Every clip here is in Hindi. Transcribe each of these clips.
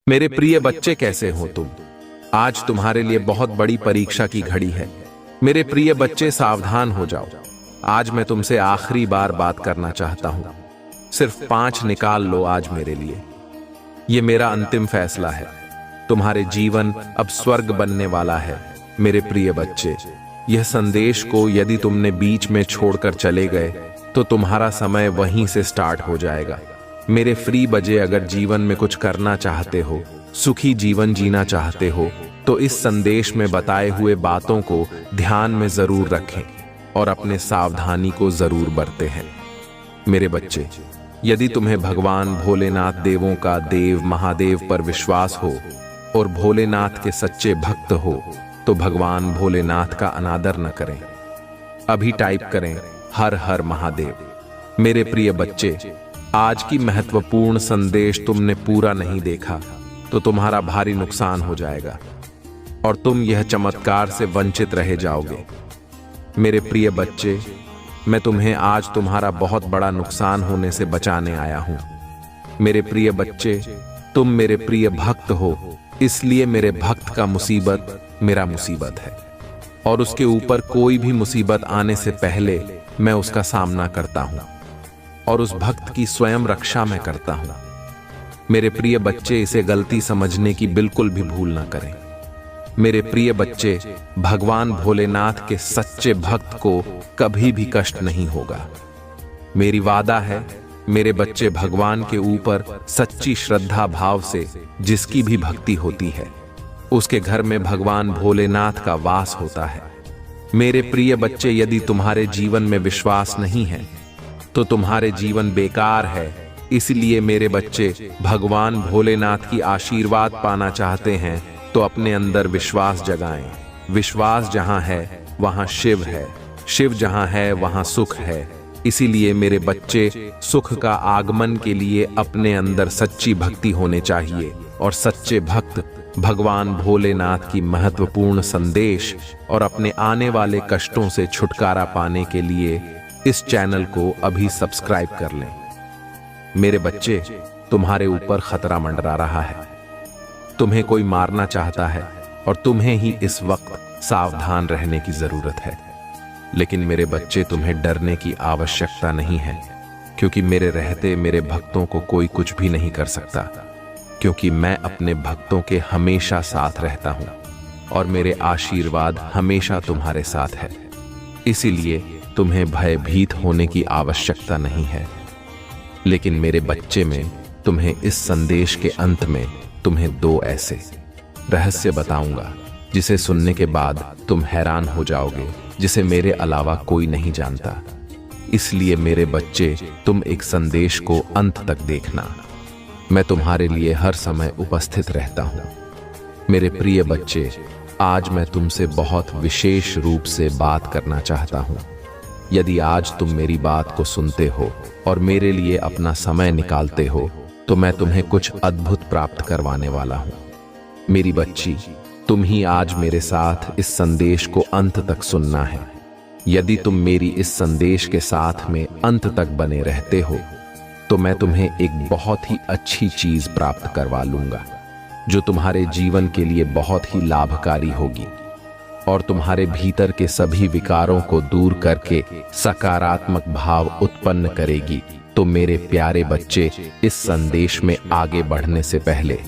मेरे प्रिय बच्चे, कैसे हो तुम? आज तुम्हारे लिए बहुत बड़ी परीक्षा की घड़ी है। मेरे प्रिय बच्चे, सावधान हो जाओ। आज मैं तुमसे आखिरी बार बात करना चाहता हूं। सिर्फ 5 निकाल लो आज मेरे लिए। ये मेरा अंतिम फैसला है। तुम्हारे जीवन अब स्वर्ग बनने वाला है। मेरे प्रिय बच्चे, यह संदेश को यदि तुमने बीच में छोड़कर चले गए तो तुम्हारा समय वहीं से स्टार्ट हो जाएगा। मेरे फ्री बजे, अगर जीवन में कुछ करना चाहते हो, सुखी जीवन जीना चाहते हो, तो इस संदेश में बताए हुए बातों को ध्यान में जरूर रखें और अपने सावधानी को जरूर बरतें हैं। मेरे बच्चे, यदि तुम्हें भगवान भोलेनाथ, देवों का देव महादेव पर विश्वास हो और भोलेनाथ के सच्चे भक्त हो, तो भगवान भोलेनाथ का अनादर न करें। अभी टाइप करें हर हर महादेव। मेरे प्रिय बच्चे, आज की महत्वपूर्ण संदेश तुमने पूरा नहीं देखा तो तुम्हारा भारी नुकसान हो जाएगा और तुम यह चमत्कार से वंचित रह जाओगे। मेरे प्रिय बच्चे, मैं तुम्हें आज तुम्हारा बहुत बड़ा नुकसान होने से बचाने आया हूं। मेरे प्रिय बच्चे, तुम मेरे प्रिय भक्त हो, इसलिए मेरे भक्त का मुसीबत मेरा मुसीबत है और उसके ऊपर कोई भी मुसीबत आने से पहले मैं उसका सामना करता हूं और उस भक्त की स्वयं रक्षा मैं करता हूं। मेरे प्रिय बच्चे, इसे गलती समझने की बिल्कुल भी भूल ना करें। मेरे प्रिय बच्चे, भगवान भोलेनाथ के सच्चे भक्त को कभी भी कष्ट नहीं होगा। मेरी वादा है, मेरे बच्चे, भगवान के ऊपर सच्ची श्रद्धा भाव से जिसकी भी भक्ति होती है, उसके घर में भगवान भोलेनाथ का वास होता है। मेरे प्रिय बच्चे, यदि तुम्हारे जीवन में विश्वास नहीं है तो तुम्हारे जीवन बेकार है। इसलिए मेरे बच्चे, भगवान भोलेनाथ की आशीर्वाद पाना चाहते हैं तो अपने अंदर विश्वास जगाएं। विश्वास जहां है वहां शिव है, शिव जहां है वहां सुख है। इसीलिए मेरे बच्चे, सुख का आगमन के लिए अपने अंदर सच्ची भक्ति होने चाहिए और सच्चे भक्त भगवान भोलेनाथ की महत्वपूर्ण संदेश और अपने आने वाले कष्टों से छुटकारा पाने के लिए इस चैनल को अभी सब्सक्राइब कर लें। मेरे बच्चे, तुम्हारे ऊपर खतरा मंडरा रहा है। तुम्हें कोई मारना चाहता है और तुम्हें ही इस वक्त सावधान रहने की जरूरत है। लेकिन मेरे बच्चे, तुम्हें डरने की आवश्यकता नहीं है, क्योंकि मेरे रहते मेरे भक्तों को कोई कुछ भी नहीं कर सकता, क्योंकि मैं अपने भक्तों के हमेशा साथ रहता हूं और मेरे आशीर्वाद हमेशा तुम्हारे साथ है। इसीलिए तुम्हें भयभीत होने की आवश्यकता नहीं है। लेकिन मेरे बच्चे, में तुम्हें इस संदेश के अंत में तुम्हें 2 ऐसे रहस्य बताऊंगा जिसे सुनने के बाद तुम हैरान हो जाओगे, जिसे मेरे अलावा कोई नहीं जानता। इसलिए मेरे बच्चे, तुम एक संदेश को अंत तक देखना। मैं तुम्हारे लिए हर समय उपस्थित रहता हूं। मेरे प्रिय बच्चे, आज मैं तुमसे बहुत विशेष रूप से बात करना चाहता हूं। यदि आज तुम मेरी बात को सुनते हो और मेरे लिए अपना समय निकालते हो तो मैं तुम्हें कुछ अद्भुत प्राप्त करवाने वाला हूं। मेरी बच्ची, तुम ही आज मेरे साथ इस संदेश को अंत तक सुनना है। यदि तुम मेरी इस संदेश के साथ में अंत तक बने रहते हो तो मैं तुम्हें एक बहुत ही अच्छी चीज प्राप्त करवा लूंगा, जो तुम्हारे जीवन के लिए बहुत ही लाभकारी होगी और तुम्हारे भीतर के सभी विकारों को दूर करके सकारात्मक भाव उत्पन्न करेगी। तो मेरे प्यारे बच्चे, इस संदेश में आगे बढ़ने से पहले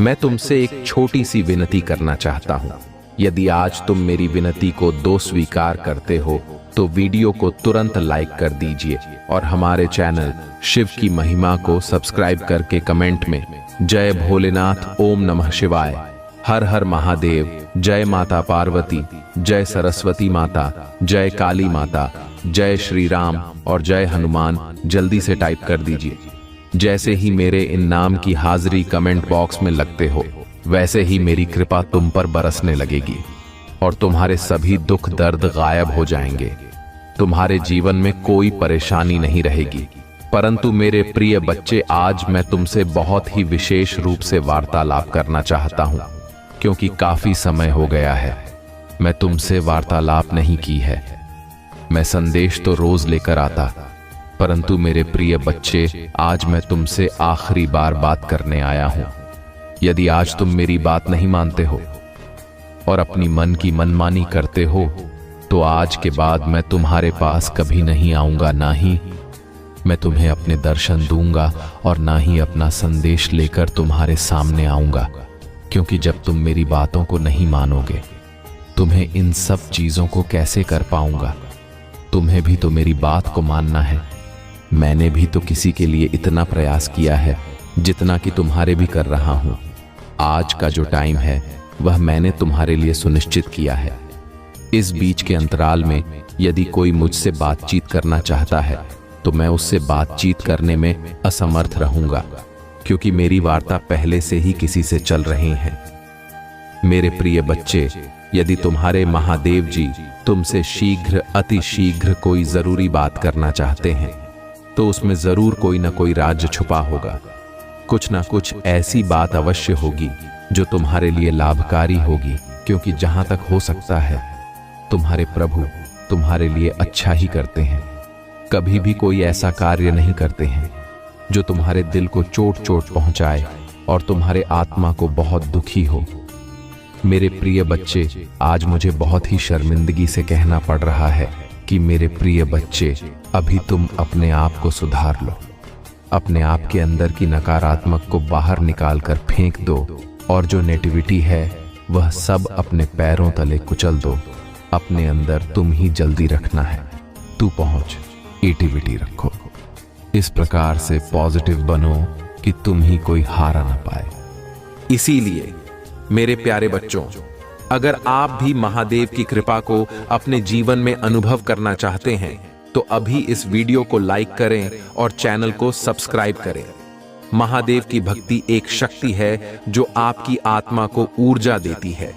मैं तुमसे एक छोटी सी विनती करना चाहता हूं। यदि आज तुम मेरी विनती को स्वीकार करते हो तो वीडियो को तुरंत लाइक कर दीजिए और हमारे चैनल शिव की महिमा को सब्सक्राइब करके कमेंट में जय भोलेनाथ, ओम नमः शिवाय, हर हर महादेव, जय माता पार्वती, जय सरस्वती माता, जय काली माता, जय श्री राम और जय हनुमान जल्दी से टाइप कर दीजिए। जैसे ही मेरे इन नाम की हाजिरी कमेंट बॉक्स में लगते हो, वैसे ही मेरी कृपा तुम पर बरसने लगेगी और तुम्हारे सभी दुख दर्द गायब हो जाएंगे। तुम्हारे जीवन में कोई परेशानी नहीं रहेगी। परंतु मेरे प्रिय बच्चे, आज मैं तुमसे बहुत ही विशेष रूप से वार्तालाप करना चाहता हूं, क्योंकि काफी समय हो गया है मैं तुमसे वार्तालाप नहीं की है। मैं संदेश तो रोज लेकर आता, परंतु मेरे प्रिय बच्चे, आज मैं तुमसे आखिरी बार बात करने आया हूं। यदि आज तुम मेरी बात नहीं मानते हो और अपनी मन की मनमानी करते हो, तो आज के बाद मैं तुम्हारे पास कभी नहीं आऊंगा, ना ही मैं तुम्हें अपने दर्शन दूंगा और ना ही अपना संदेश लेकर तुम्हारे सामने आऊंगा। क्योंकि जब तुम मेरी बातों को नहीं मानोगे, तुम्हें इन सब चीजों को कैसे कर पाऊंगा। तुम्हें भी तो मेरी बात को मानना है। मैंने भी तो किसी के लिए इतना प्रयास किया है जितना कि तुम्हारे भी कर रहा हूं। आज का जो टाइम है वह मैंने तुम्हारे लिए सुनिश्चित किया है। इस बीच के अंतराल में यदि कोई मुझसे बातचीत करना चाहता है तो मैं उससे बातचीत करने में असमर्थ रहूंगा, क्योंकि मेरी वार्ता पहले से ही किसी से चल रही है। मेरे प्रिय बच्चे, यदि तुम्हारे महादेव जी तुमसे शीघ्र अति शीघ्र कोई जरूरी बात करना चाहते हैं तो उसमें जरूर कोई ना कोई राज छुपा होगा। कुछ ना कुछ ऐसी बात अवश्य होगी जो तुम्हारे लिए लाभकारी होगी, क्योंकि जहां तक हो सकता है तुम्हारे प्रभु तुम्हारे लिए अच्छा ही करते हैं। कभी भी कोई ऐसा कार्य नहीं करते हैं जो तुम्हारे दिल को चोट पहुंचाए और तुम्हारे आत्मा को बहुत दुखी हो। मेरे प्रिय बच्चे, आज मुझे बहुत ही शर्मिंदगी से कहना पड़ रहा है कि मेरे प्रिय बच्चे, अभी तुम अपने आप को सुधार लो। अपने आप के अंदर की नकारात्मक को बाहर निकाल कर फेंक दो और जो नेगेटिविटी है वह सब अपने पैरों तले कुचल दो। अपने अंदर तुम ही जल्दी रखना है, तू पहुंच एक्टिविटी रखो। इस प्रकार से पॉजिटिव बनो कि तुम ही कोई हारा ना पाए। इसीलिए मेरे प्यारे बच्चों, अगर आप भी महादेव की कृपा को अपने जीवन में अनुभव करना चाहते हैं तो अभी इस वीडियो को लाइक करें और चैनल को सब्सक्राइब करें। महादेव की भक्ति एक शक्ति है जो आपकी आत्मा को ऊर्जा देती है।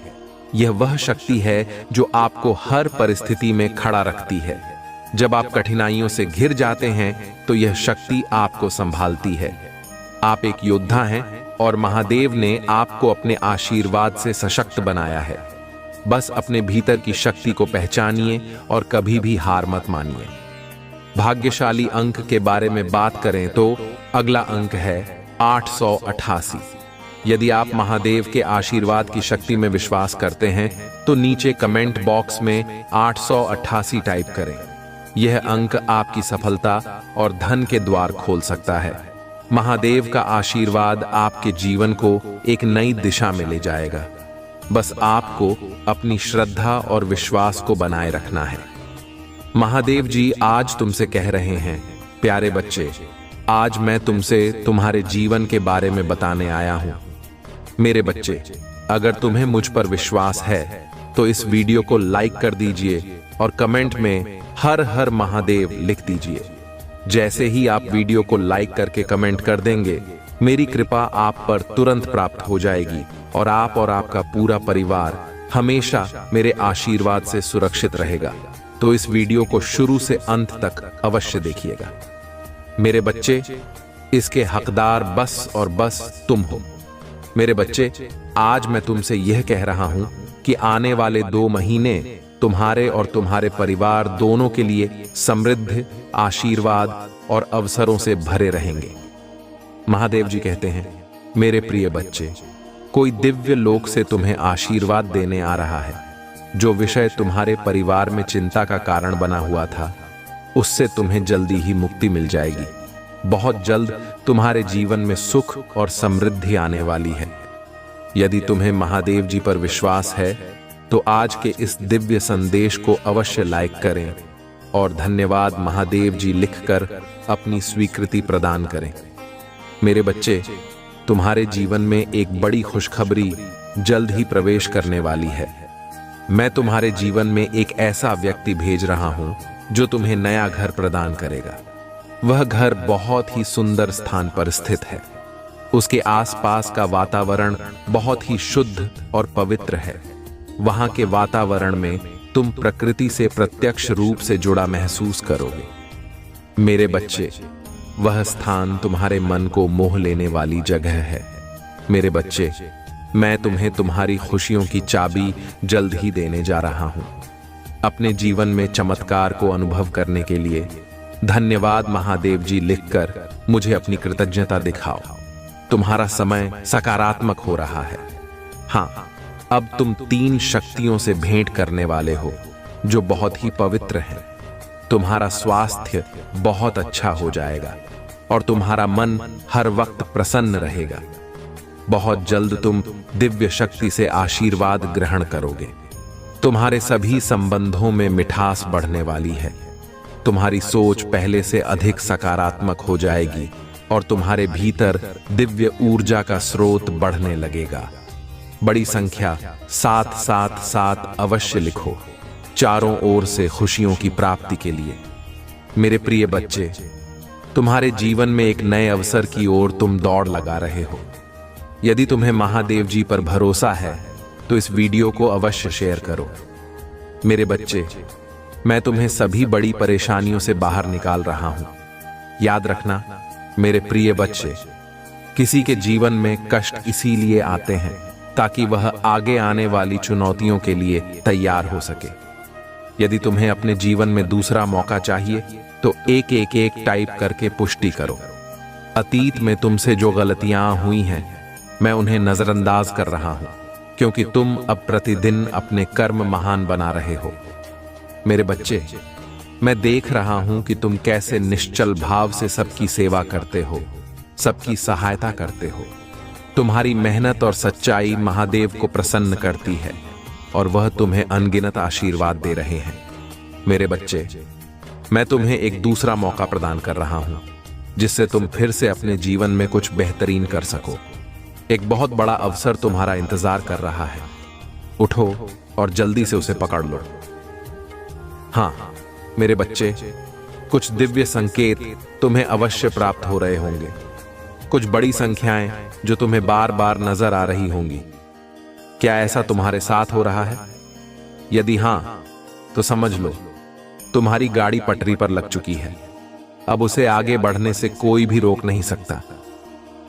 यह वह शक्ति है जो आपको हर परिस्थिति में खड़ा रखती है। जब आप कठिनाइयों से घिर जाते हैं तो यह शक्ति आपको संभालती है। आप एक योद्धा हैं और महादेव ने आपको अपने आशीर्वाद से सशक्त बनाया है। बस अपने भीतर की शक्ति को पहचानिए और कभी भी हार मत मानिए। भाग्यशाली अंक के बारे में बात करें तो अगला अंक है 888। यदि आप महादेव के आशीर्वाद की शक्ति में विश्वास करते हैं तो नीचे कमेंट बॉक्स में 888 टाइप करें। यह अंक आपकी सफलता और धन के द्वार खोल सकता है। महादेव का आशीर्वाद आपके जीवन को एक नई दिशा में ले जाएगा। बस आपको अपनी श्रद्धा और विश्वास को बनाए रखना है। महादेव जी आज तुमसे कह रहे हैं, प्यारे बच्चे, आज मैं तुमसे तुम्हारे जीवन के बारे में बताने आया हूं। मेरे बच्चे, अगर तुम्हें मुझ पर विश्वास है तो इस वीडियो को लाइक कर दीजिए और कमेंट में हर हर महादेव लिख दीजिए। जैसे ही आप वीडियो को लाइक करके कमेंट कर देंगे, मेरी कृपा आप पर तुरंत प्राप्त हो जाएगी और आप और आपका पूरा परिवार हमेशा मेरे आशीर्वाद से सुरक्षित रहेगा। तो इस वीडियो को शुरू से अंत तक अवश्य देखिएगा। मेरे बच्चे, इसके हकदार बस और बस तुम हो। मेरे बच्चे, आज मैं तुमसे यह कह रहा हूं कि आने वाले 2 महीने तुम्हारे और तुम्हारे परिवार दोनों के लिए समृद्ध, आशीर्वाद और अवसरों से भरे रहेंगे। महादेव जी कहते हैं, मेरे प्रिय बच्चे, कोई दिव्य लोक से तुम्हें आशीर्वाद देने आ रहा है। जो विषय तुम्हारे परिवार में चिंता का कारण बना हुआ था, उससे तुम्हें जल्दी ही मुक्ति मिल जाएगी। बहुत जल्द तुम्हारे जीवन में सुख और समृद्धि आने वाली है। यदि तुम्हें महादेव जी पर विश्वास है तो आज के इस दिव्य संदेश को अवश्य लाइक करें और धन्यवाद महादेव जी लिखकर अपनी स्वीकृति प्रदान करें। मेरे बच्चे, तुम्हारे जीवन में एक बड़ी खुशखबरी जल्द ही प्रवेश करने वाली है। मैं तुम्हारे जीवन में एक ऐसा व्यक्ति भेज रहा हूं जो तुम्हें नया घर प्रदान करेगा। वह घर बहुत ही सुंदर स्थान पर स्थित है। उसके आसपास का वातावरण बहुत ही शुद्ध और पवित्र है। वहां के वातावरण में तुम प्रकृति से प्रत्यक्ष रूप से जुड़ा महसूस करोगे। मेरे बच्चे, वह स्थान तुम्हारे मन को मोह लेने वाली जगह है। मेरे बच्चे, मैं तुम्हें तुम्हारी खुशियों की चाबी जल्द ही देने जा रहा हूं। अपने जीवन में चमत्कार को अनुभव करने के लिए धन्यवाद महादेव जी लिखकर मुझे अपनी कृतज्ञता दिखाओ। तुम्हारा समय सकारात्मक हो रहा है। हाँ, अब तुम 3 शक्तियों से भेंट करने वाले हो जो बहुत ही पवित्र हैं। तुम्हारा स्वास्थ्य बहुत अच्छा हो जाएगा और तुम्हारा मन हर वक्त प्रसन्न रहेगा। बहुत जल्द तुम दिव्य शक्ति से आशीर्वाद ग्रहण करोगे। तुम्हारे सभी संबंधों में मिठास बढ़ने वाली है। तुम्हारी सोच पहले से अधिक सकारात्मक हो जाएगी और तुम्हारे भीतर दिव्य ऊर्जा का स्रोत बढ़ने लगेगा। बड़ी संख्या 777 अवश्य लिखो, चारों ओर से खुशियों की प्राप्ति के लिए। मेरे प्रिय बच्चे, तुम्हारे जीवन में एक नए अवसर की ओर तुम दौड़ लगा रहे हो। यदि तुम्हें महादेव जी पर भरोसा है तो इस वीडियो को अवश्य शेयर करो। मेरे बच्चे, मैं तुम्हें सभी बड़ी परेशानियों से बाहर निकाल रहा हूं। याद रखना मेरे प्रिय बच्चे, किसी के जीवन में कष्ट इसीलिए आते हैं ताकि वह आगे आने वाली चुनौतियों के लिए तैयार हो सके। यदि तुम्हें अपने जीवन में दूसरा मौका चाहिए तो एक टाइप करके पुष्टि करो। अतीत में तुमसे जो गलतियां हुई हैं, मैं उन्हें नजरअंदाज कर रहा हूं, क्योंकि तुम अब प्रतिदिन अपने कर्म महान बना रहे हो। मेरे बच्चे, मैं देख रहा हूं कि तुम कैसे निश्चल भाव से सबकी सेवा करते हो, सबकी सहायता करते हो। तुम्हारी मेहनत और सच्चाई महादेव को प्रसन्न करती है और वह तुम्हें अनगिनत आशीर्वाद दे रहे हैं। मेरे बच्चे, मैं तुम्हें एक दूसरा मौका प्रदान कर रहा हूं, जिससे तुम फिर से अपने जीवन में कुछ बेहतरीन कर सको। एक बहुत बड़ा अवसर तुम्हारा इंतजार कर रहा है। उठो और जल्दी से उसे पकड़ लो। हाँ मेरे बच्चे, कुछ दिव्य संकेत तुम्हें अवश्य प्राप्त हो रहे होंगे। कुछ बड़ी संख्याएं जो तुम्हें बार बार नजर आ रही होंगी। क्या ऐसा तुम्हारे साथ हो रहा है? यदि हां, तो समझ लो तुम्हारी गाड़ी पटरी पर लग चुकी है। अब उसे आगे बढ़ने से कोई भी रोक नहीं सकता।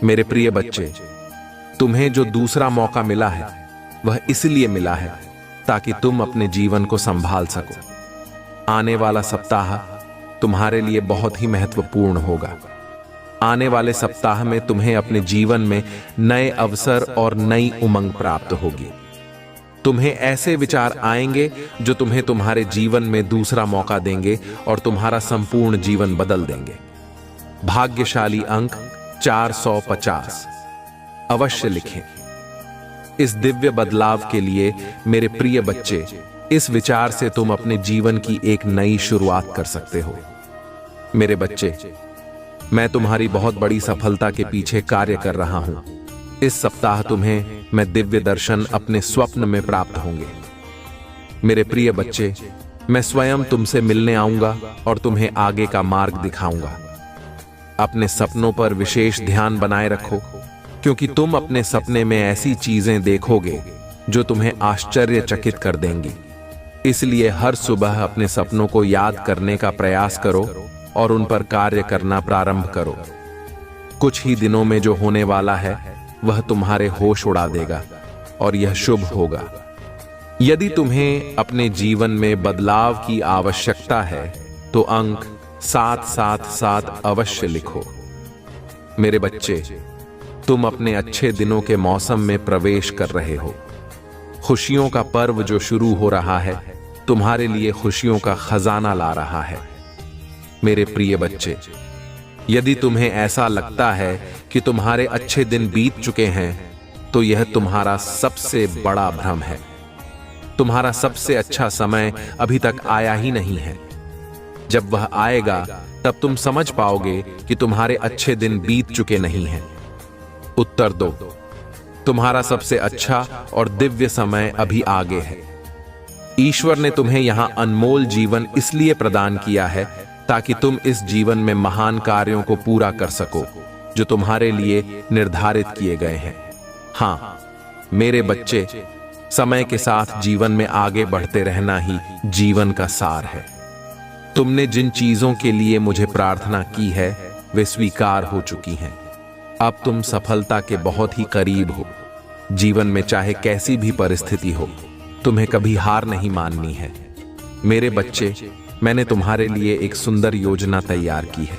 मेरे प्रिय बच्चे, तुम्हें जो दूसरा मौका मिला है वह इसलिए मिला है ताकि तुम अपने जीवन को संभाल सको। आने वाला सप्ताह तुम्हारे लिए बहुत ही महत्वपूर्ण होगा। आने वाले सप्ताह में तुम्हें अपने जीवन में नए अवसर और नई उमंग प्राप्त होगी। तुम्हें ऐसे विचार आएंगे जो तुम्हें तुम्हारे जीवन में दूसरा मौका देंगे और तुम्हारा संपूर्ण जीवन बदल देंगे। भाग्यशाली अंक 450 अवश्य लिखें। इस दिव्य बदलाव के लिए मेरे प्रिय बच्चे, इस विचार से तुम अपने जीवन की एक नई शुरुआत कर सकते हो। मेरे बच्चे, मैं तुम्हारी बहुत बड़ी सफलता के पीछे कार्य कर रहा हूं। इस सप्ताह तुम्हें मैं दिव्य दर्शन अपने स्वप्न में प्राप्त होंगे। मेरे प्रिय बच्चे, मैं स्वयं तुमसे मिलने आऊंगा और तुम्हें आगे का मार्ग दिखाऊंगा। अपने सपनों पर विशेष ध्यान बनाए रखो, क्योंकि तुम अपने सपने में ऐसी चीजें देखोगे जो तुम्हें आश्चर्यचकित कर देंगी। इसलिए हर सुबह अपने सपनों को याद करने का प्रयास करो और उन पर कार्य करना प्रारंभ करो। कुछ ही दिनों में जो होने वाला है वह तुम्हारे होश उड़ा देगा और यह शुभ होगा। यदि तुम्हें अपने जीवन में बदलाव की आवश्यकता है तो अंक 777 अवश्य लिखो। मेरे बच्चे, तुम अपने अच्छे दिनों के मौसम में प्रवेश कर रहे हो। खुशियों का पर्व जो शुरू हो रहा है तुम्हारे लिए खुशियों का खजाना ला रहा है। मेरे प्रिय बच्चे, यदि तुम्हें ऐसा लगता है कि तुम्हारे अच्छे दिन बीत चुके हैं तो यह तुम्हारा सबसे बड़ा भ्रम है। तुम्हारा सबसे अच्छा समय अभी तक आया ही नहीं है। जब वह आएगा तब तुम समझ पाओगे कि तुम्हारे अच्छे दिन बीत चुके नहीं हैं। उत्तर दो, तुम्हारा सबसे अच्छा और दिव्य समय अभी आगे है। ईश्वर ने तुम्हें यहां अनमोल जीवन इसलिए प्रदान किया है ताकि तुम इस जीवन में महान कार्यों को पूरा कर सको जो तुम्हारे लिए निर्धारित किए गए हैं। हां मेरे बच्चे, समय के साथ जीवन में आगे बढ़ते रहना ही जीवन का सार है। तुमने जिन चीजों के लिए मुझे प्रार्थना की है वे स्वीकार हो चुकी हैं। अब तुम सफलता के बहुत ही करीब हो। जीवन में चाहे कैसी भी परिस्थिति हो, तुम्हें कभी हार नहीं माननी है। मेरे बच्चे, मैंने तुम्हारे लिए एक सुंदर योजना तैयार की है।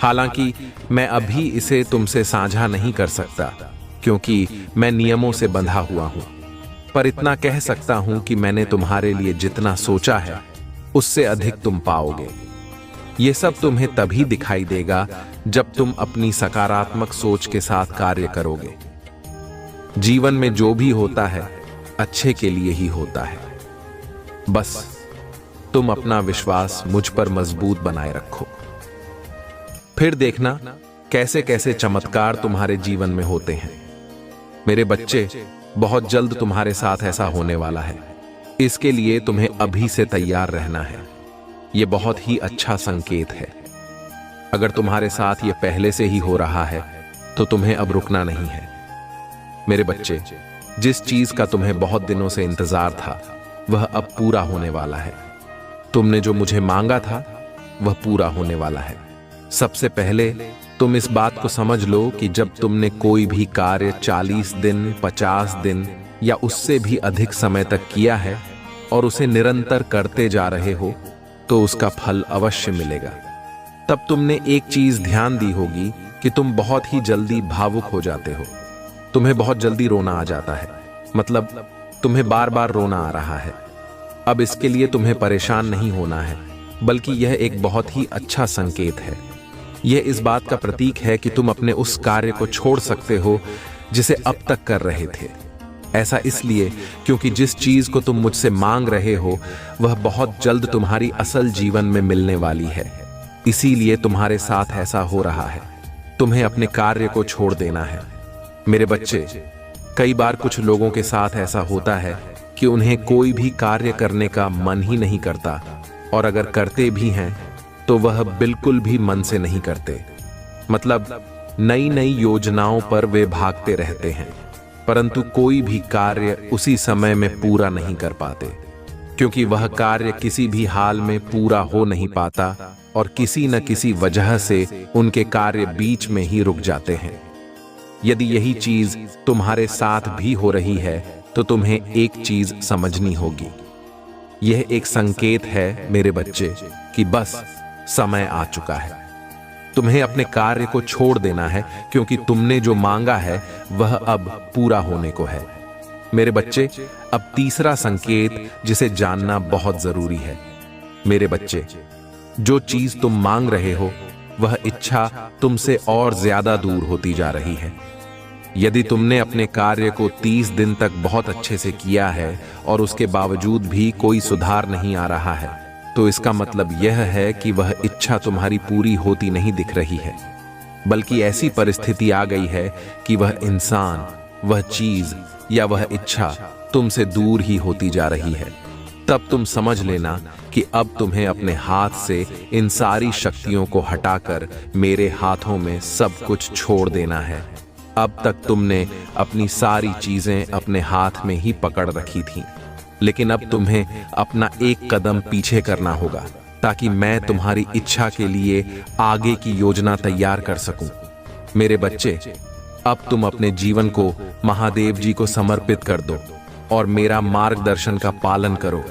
हालांकि मैं अभी इसे तुमसे साझा नहीं कर सकता क्योंकि मैं नियमों से बंधा हुआ हूं, पर इतना कह सकता हूं कि मैंने तुम्हारे लिए जितना सोचा है उससे अधिक तुम पाओगे। ये सब तुम्हें तभी दिखाई देगा जब तुम अपनी सकारात्मक सोच के साथ कार्य करोगे। जीवन में जो भी होता है अच्छे के लिए ही होता है। बस तुम अपना विश्वास मुझ पर मजबूत बनाए रखो, फिर देखना कैसे कैसे चमत्कार तुम्हारे जीवन में होते हैं। मेरे बच्चे, बहुत जल्द तुम्हारे साथ ऐसा होने वाला है। इसके लिए तुम्हें अभी से तैयार रहना है। यह बहुत ही अच्छा संकेत है। अगर तुम्हारे साथ यह पहले से ही हो रहा है तो तुम्हें अब रुकना नहीं है। मेरे बच्चे, जिस चीज का तुम्हें बहुत दिनों से इंतजार था वह अब पूरा होने वाला है। तुमने जो मुझे मांगा था वह पूरा होने वाला है। सबसे पहले तुम इस बात को समझ लो कि जब तुमने कोई भी कार्य 40 दिन, 50 दिन या उससे भी अधिक समय तक किया है और उसे निरंतर करते जा रहे हो तो उसका फल अवश्य मिलेगा। तब तुमने एक चीज ध्यान दी होगी कि तुम बहुत ही जल्दी भावुक हो जाते हो। तुम्हें बहुत जल्दी रोना आ जाता है, मतलब तुम्हें बार बार रोना आ रहा है। अब इसके लिए तुम्हें परेशान नहीं होना है, बल्कि यह एक बहुत ही अच्छा संकेत है। यह इस बात का प्रतीक है कि तुम अपने उस कार्य को छोड़ सकते हो जिसे अब तक कर रहे थे। ऐसा इसलिए क्योंकि जिस चीज को तुम मुझसे मांग रहे हो वह बहुत जल्द तुम्हारी असल जीवन में मिलने वाली है। इसीलिए तुम्हारे साथ ऐसा हो रहा है। तुम्हें अपने कार्य को छोड़ देना है। मेरे बच्चे, कई बार कुछ लोगों के साथ ऐसा होता है कि उन्हें कोई भी कार्य करने का मन ही नहीं करता, और अगर करते भी हैं तो वह बिल्कुल भी मन से नहीं करते। मतलब नई नई योजनाओं पर वे भागते रहते हैं, परंतु कोई भी कार्य उसी समय में पूरा नहीं कर पाते, क्योंकि वह कार्य किसी भी हाल में पूरा हो नहीं पाता और किसी न किसी वजह से उनके कार्य बीच में ही रुक जाते हैं। यदि यही चीज तुम्हारे साथ भी हो रही है तो तुम्हें एक चीज समझनी होगी। यह एक संकेत है मेरे बच्चे कि बस समय आ चुका है। तुम्हें अपने कार्य को छोड़ देना है क्योंकि तुमने जो मांगा है वह अब पूरा होने को है। मेरे बच्चे, अब तीसरा संकेत जिसे जानना बहुत जरूरी है। मेरे बच्चे, जो चीज तुम मांग रहे हो वह इच्छा तुमसे और ज्यादा दूर होती जा रही है। यदि तुमने अपने कार्य को 30 दिन तक बहुत अच्छे से किया है और उसके बावजूद भी कोई सुधार नहीं आ रहा है, तो इसका मतलब यह है कि वह इच्छा तुम्हारी पूरी होती नहीं दिख रही है, बल्कि ऐसी परिस्थिति आ गई है कि वह इंसान, वह चीज या वह इच्छा तुमसे दूर ही होती जा रही है। तब तुम समझ लेना कि अब तुम्हें अपने हाथ से इन सारी शक्तियों को हटाकर मेरे हाथों में सब कुछ छोड़ देना है। अब तक तुमने अपनी सारी चीजें अपने हाथ में ही पकड़ रखी थीं, लेकिन अब तुम्हें अपना एक कदम पीछे करना होगा ताकि मैं तुम्हारी इच्छा के लिए आगे की योजना तैयार कर सकूं। मेरे बच्चे, अब तुम अपने जीवन को महादेव जी को समर्पित कर दो और मेरा मार्गदर्शन का पालन करो।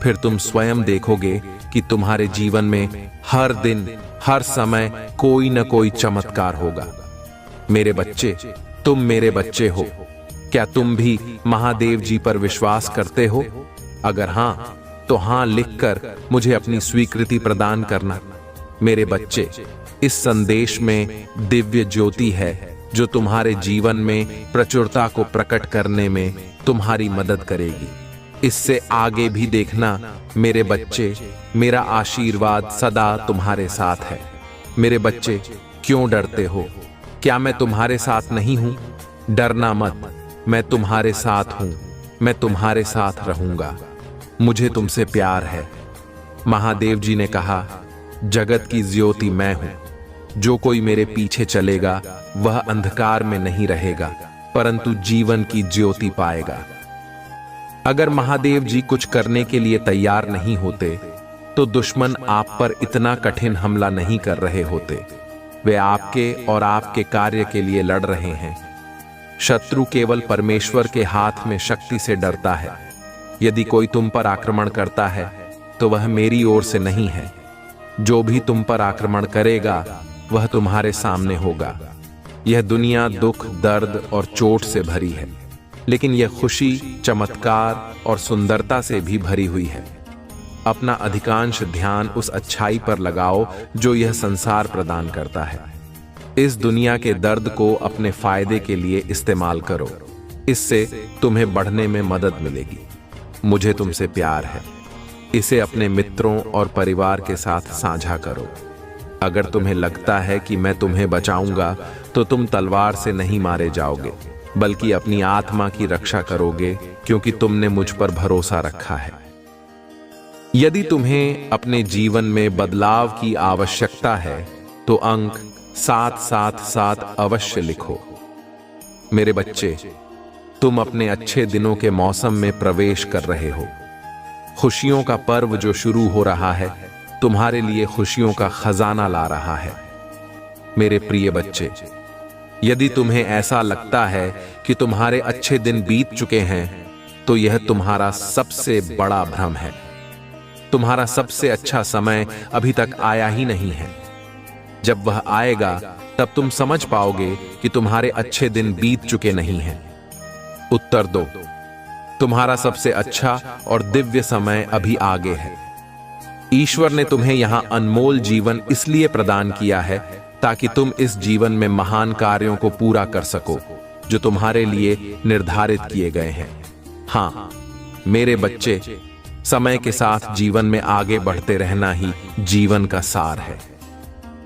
फिर तुम स्वयं देखोगे कि तुम्हारे जीवन में हर दिन, हर समय कोई न कोई चमत्कार होगा। मेरे बच्चे, तुम मेरे बच्चे हो। क्या तुम भी महादेव जी पर विश्वास करते हो? अगर हां, तो हां लिखकर मुझे अपनी स्वीकृति प्रदान करना। मेरे बच्चे, इस संदेश में दिव्य ज्योति है जो तुम्हारे जीवन में प्रचुरता को प्रकट करने में तुम्हारी मदद करेगी। इससे आगे भी देखना मेरे बच्चे, मेरा आशीर्वाद सदा तुम्हारे साथ है। मेरे बच्चे, क्यों डरते हो? क्या मैं तुम्हारे साथ नहीं हूं? डरना मत, मैं तुम्हारे साथ हूं। मैं तुम्हारे साथ रहूंगा। मुझे तुमसे प्यार है। महादेव जी ने कहा, जगत की ज्योति मैं हूं। जो कोई मेरे पीछे चलेगा वह अंधकार में नहीं रहेगा, परंतु जीवन की ज्योति पाएगा। अगर महादेव जी कुछ करने के लिए तैयार नहीं होते तो दुश्मन आप पर इतना कठिन हमला नहीं कर रहे होते। वे आपके और आपके कार्य के लिए लड़ रहे हैं। शत्रु केवल परमेश्वर के हाथ में शक्ति से डरता है। यदि कोई तुम पर आक्रमण करता है तो वह मेरी ओर से नहीं है। जो भी तुम पर आक्रमण करेगा वह तुम्हारे सामने होगा। यह दुनिया दुख, दर्द और चोट से भरी है, लेकिन यह खुशी, चमत्कार और सुंदरता से भी भरी हुई है। अपना अधिकांश ध्यान उस अच्छाई पर लगाओ जो यह संसार प्रदान करता है। इस दुनिया के दर्द को अपने फायदे के लिए इस्तेमाल करो, इससे तुम्हें बढ़ने में मदद मिलेगी। मुझे तुमसे प्यार है, इसे अपने मित्रों और परिवार के साथ साझा करो। अगर तुम्हें लगता है कि मैं तुम्हें बचाऊंगा, तो तुम तलवार से नहीं मारे जाओगे, बल्कि अपनी आत्मा की रक्षा करोगे, क्योंकि तुमने मुझ पर भरोसा रखा है। यदि तुम्हें अपने जीवन में बदलाव की आवश्यकता है, तो अंक 777 अवश्य लिखो। मेरे बच्चे, तुम अपने अच्छे दिनों के मौसम में प्रवेश कर रहे हो। खुशियों का पर्व जो शुरू हो रहा है, तुम्हारे लिए खुशियों का खजाना ला रहा है। मेरे प्रिय बच्चे, यदि तुम्हें ऐसा लगता है कि तुम्हारे अच्छे दिन बीत चुके हैं, तो यह तुम्हारा सबसे बड़ा भ्रम है। तुम्हारा सबसे अच्छा समय अभी तक आया ही नहीं है। जब वह आएगा, तब तुम समझ पाओगे कि तुम्हारे अच्छे दिन बीत चुके नहीं हैं। उत्तर दो, तुम्हारा सबसे अच्छा और दिव्य समय अभी आगे है। ईश्वर ने तुम्हें यहां अनमोल जीवन इसलिए प्रदान किया है ताकि तुम इस जीवन में महान कार्यों को पूरा कर सको जो तुम्हारे लिए निर्धारित किए गए हैं। हां, मेरे बच्चे, समय के साथ जीवन में आगे बढ़ते रहना ही जीवन का सार है।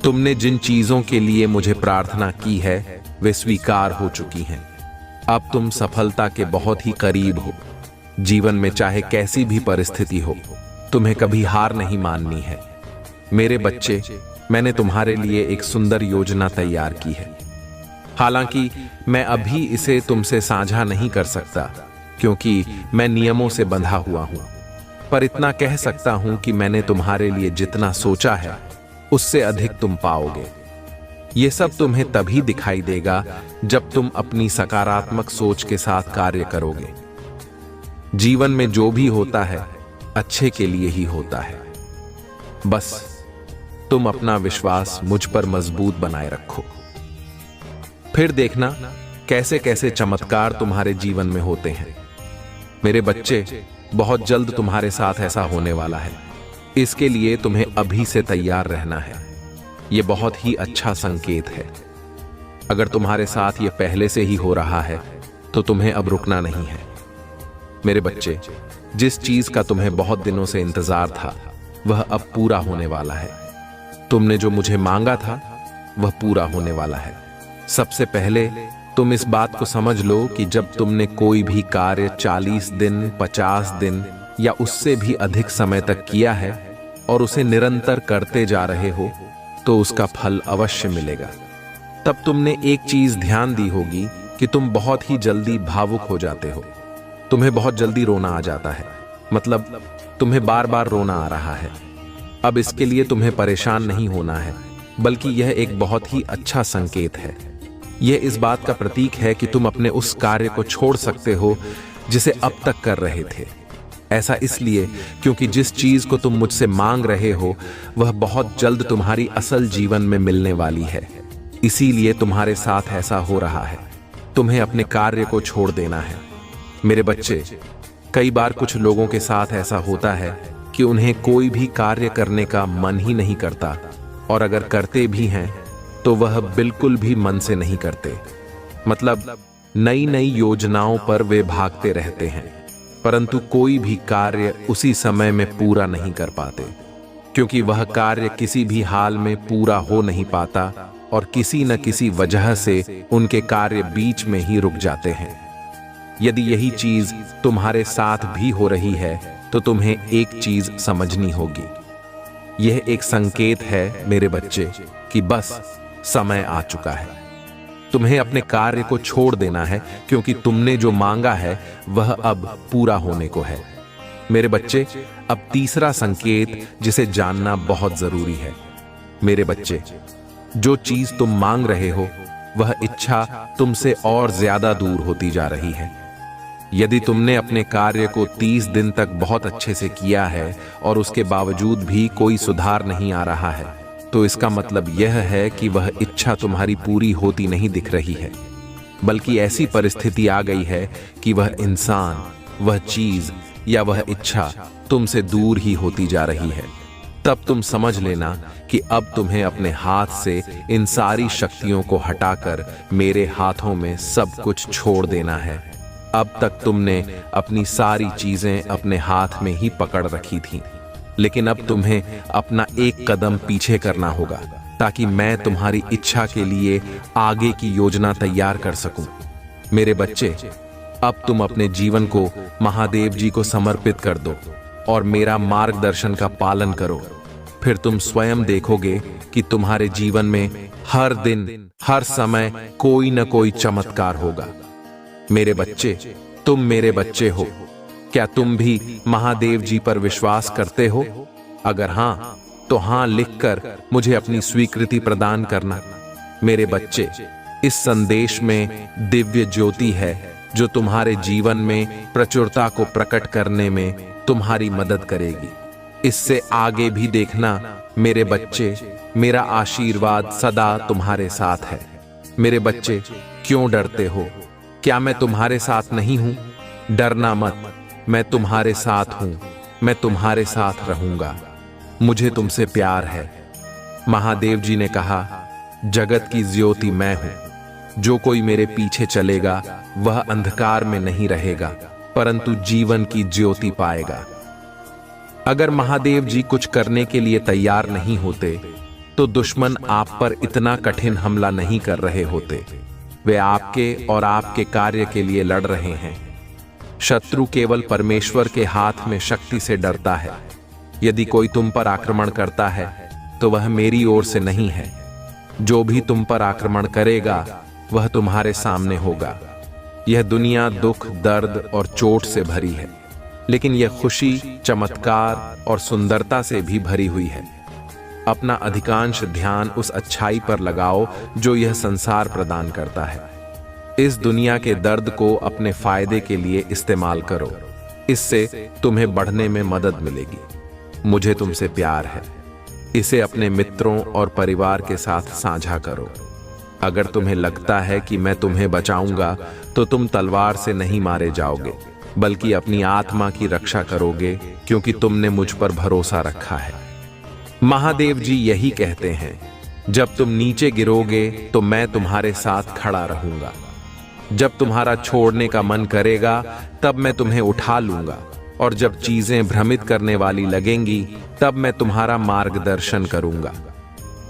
तुमने जिन चीजों के लिए मुझे प्रार्थना की है, वे स्वीकार हो चुकी हैं। अब तुम सफलता के बहुत ही करीब हो। जीवन में चाहे कैसी भी परिस्थिति हो, तुम्हें कभी हार नहीं माननी है। मेरे बच्चे, मैंने तुम्हारे लिए एक सुंदर योजना तैयार की है। हालांकि मैं अभी इसे तुमसे साझा नहीं कर सकता, क्योंकि मैं नियमों से बंधा हुआ हूं। पर इतना कह सकता हूं कि मैंने तुम्हारे लिए जितना सोचा है, उससे अधिक तुम पाओगे। यह सब तुम्हें तभी दिखाई देगा जब तुम अपनी सकारात्मक सोच के साथ कार्य करोगे। जीवन में जो भी होता है, अच्छे के लिए ही होता है। बस तुम अपना विश्वास मुझ पर मजबूत बनाए रखो। फिर देखना कैसे कैसे चमत्कार तुम्हारे जीवन में होते हैं। मेरे बच्चे, बहुत जल्द तुम्हारे साथ ऐसा होने वाला है। इसके लिए तुम्हें अभी से तैयार रहना है। यह बहुत ही अच्छा संकेत है। अगर तुम्हारे साथ यह पहले से ही हो रहा है, तो तुम्हें अब रुकना नहीं है। मेरे बच्चे, जिस चीज का तुम्हें बहुत दिनों से इंतजार था, वह अब पूरा होने वाला है। तुमने जो मुझे मांगा था, वह पूरा होने वाला है। सबसे पहले तुम इस बात को समझ लो कि जब तुमने कोई भी कार्य 40 दिन, 50 दिन या उससे भी अधिक समय तक किया है और उसे निरंतर करते जा रहे हो, तो उसका फल अवश्य मिलेगा। तब तुमने एक चीज ध्यान दी होगी कि तुम बहुत ही जल्दी भावुक हो जाते हो। तुम्हें बहुत जल्दी रोना आ जाता है, मतलब तुम्हें बार बार रोना आ रहा है। अब इसके लिए तुम्हें परेशान नहीं होना है, बल्कि यह एक बहुत ही अच्छा संकेत है। यह इस बात का प्रतीक है कि तुम अपने उस कार्य को छोड़ सकते हो जिसे अब तक कर रहे थे। ऐसा इसलिए क्योंकि जिस चीज को तुम मुझसे मांग रहे हो, वह बहुत जल्द तुम्हारी असल जीवन में मिलने वाली है। इसीलिए तुम्हारे साथ ऐसा हो रहा है। तुम्हें अपने कार्य को छोड़ देना है। मेरे बच्चे, कई बार कुछ लोगों के साथ ऐसा होता है कि उन्हें कोई भी कार्य करने का मन ही नहीं करता, और अगर करते भी हैं तो वह बिल्कुल भी मन से नहीं करते। मतलब नई नई योजनाओं पर वे भागते रहते हैं, परंतु कोई भी कार्य उसी समय में पूरा नहीं कर पाते, क्योंकि वह कार्य किसी भी हाल में पूरा हो नहीं पाता और किसी न किसी वजह से उनके कार्य बीच में ही रुक जाते हैं। यदि यही चीज तुम्हारे साथ भी हो रही है, तो तुम्हें एक चीज समझनी होगी। यह एक संकेत है मेरे बच्चे कि बस समय आ चुका है। तुम्हें अपने कार्य को छोड़ देना है, क्योंकि तुमने जो मांगा है वह अब पूरा होने को है। मेरे बच्चे, अब तीसरा संकेत जिसे जानना बहुत जरूरी है। मेरे बच्चे, जो चीज तुम मांग रहे हो, वह इच्छा तुमसे और ज्यादा दूर होती जा रही है। यदि तुमने अपने कार्य को 30 दिन तक बहुत अच्छे से किया है और उसके बावजूद भी कोई सुधार नहीं आ रहा है, तो इसका मतलब यह है कि वह इच्छा तुम्हारी पूरी होती नहीं दिख रही है, बल्कि ऐसी परिस्थिति आ गई है कि वह इंसान, वह चीज या वह इच्छा तुमसे दूर ही होती जा रही है। तब तुम समझ लेना कि अब तुम्हें अपने हाथ से इन सारी शक्तियों को हटाकर मेरे हाथों में सब कुछ छोड़ देना है। अब तक तुमने अपनी सारी चीजें अपने हाथ में ही पकड़ रखी थीं, लेकिन अब तुम्हें अपना एक कदम पीछे करना होगा ताकि मैं तुम्हारी इच्छा के लिए आगे की योजना तैयार कर सकूं। मेरे बच्चे, अब तुम अपने जीवन को महादेव जी को समर्पित कर दो और मेरा मार्गदर्शन का पालन करो। फिर तुम स्वयं देखोगे कि तुम्हारे जीवन में हर दिन, हर समय कोई न कोई चमत्कार होगा। मेरे बच्चे, तुम मेरे बच्चे हो। क्या तुम भी महादेव जी पर विश्वास करते हो? अगर हां, तो हां लिखकर मुझे अपनी स्वीकृति प्रदान करना। मेरे बच्चे, इस संदेश में दिव्य ज्योति है जो तुम्हारे जीवन में प्रचुरता को प्रकट करने में तुम्हारी मदद करेगी। इससे आगे भी देखना मेरे बच्चे, मेरा आशीर्वाद सदा तुम्हारे साथ है। मेरे बच्चे, क्यों डरते हो? क्या मैं तुम्हारे साथ नहीं हूं? डरना मत, मैं तुम्हारे साथ हूं, मैं तुम्हारे साथ रहूंगा। मुझे तुमसे प्यार है। महादेव जी ने कहा, जगत की ज्योति मैं हूं। जो कोई मेरे पीछे चलेगा वह अंधकार में नहीं रहेगा, परंतु जीवन की ज्योति पाएगा। अगर महादेव जी कुछ करने के लिए तैयार नहीं होते तो दुश्मन आप पर इतना कठिन हमला नहीं कर रहे होते। वे आपके और आपके कार्य के लिए लड़ रहे हैं। शत्रु केवल परमेश्वर के हाथ में शक्ति से डरता है। यदि कोई तुम पर आक्रमण करता है तो वह मेरी ओर से नहीं है। जो भी तुम पर आक्रमण करेगा वह तुम्हारे सामने होगा। यह दुनिया दुख, दर्द और चोट से भरी है, लेकिन यह खुशी, चमत्कार और सुंदरता से भी भरी हुई है। अपना अधिकांश ध्यान उस अच्छाई पर लगाओ जो यह संसार प्रदान करता है। इस दुनिया के दर्द को अपने फायदे के लिए इस्तेमाल करो। इससे तुम्हें बढ़ने में मदद मिलेगी। मुझे तुमसे प्यार है। इसे अपने मित्रों और परिवार के साथ साझा करो। अगर तुम्हें लगता है कि मैं तुम्हें बचाऊंगा तो तुम तलवार से नहीं मारे जाओगे, बल्कि अपनी आत्मा की रक्षा करोगे, क्योंकि तुमने मुझ पर भरोसा रखा है। महादेव जी यही कहते हैं, जब तुम नीचे गिरोगे तो मैं तुम्हारे साथ खड़ा रहूंगा। जब तुम्हारा छोड़ने का मन करेगा तब मैं तुम्हें उठा लूंगा, और जब चीजें भ्रमित करने वाली लगेंगी तब मैं तुम्हारा मार्गदर्शन करूंगा।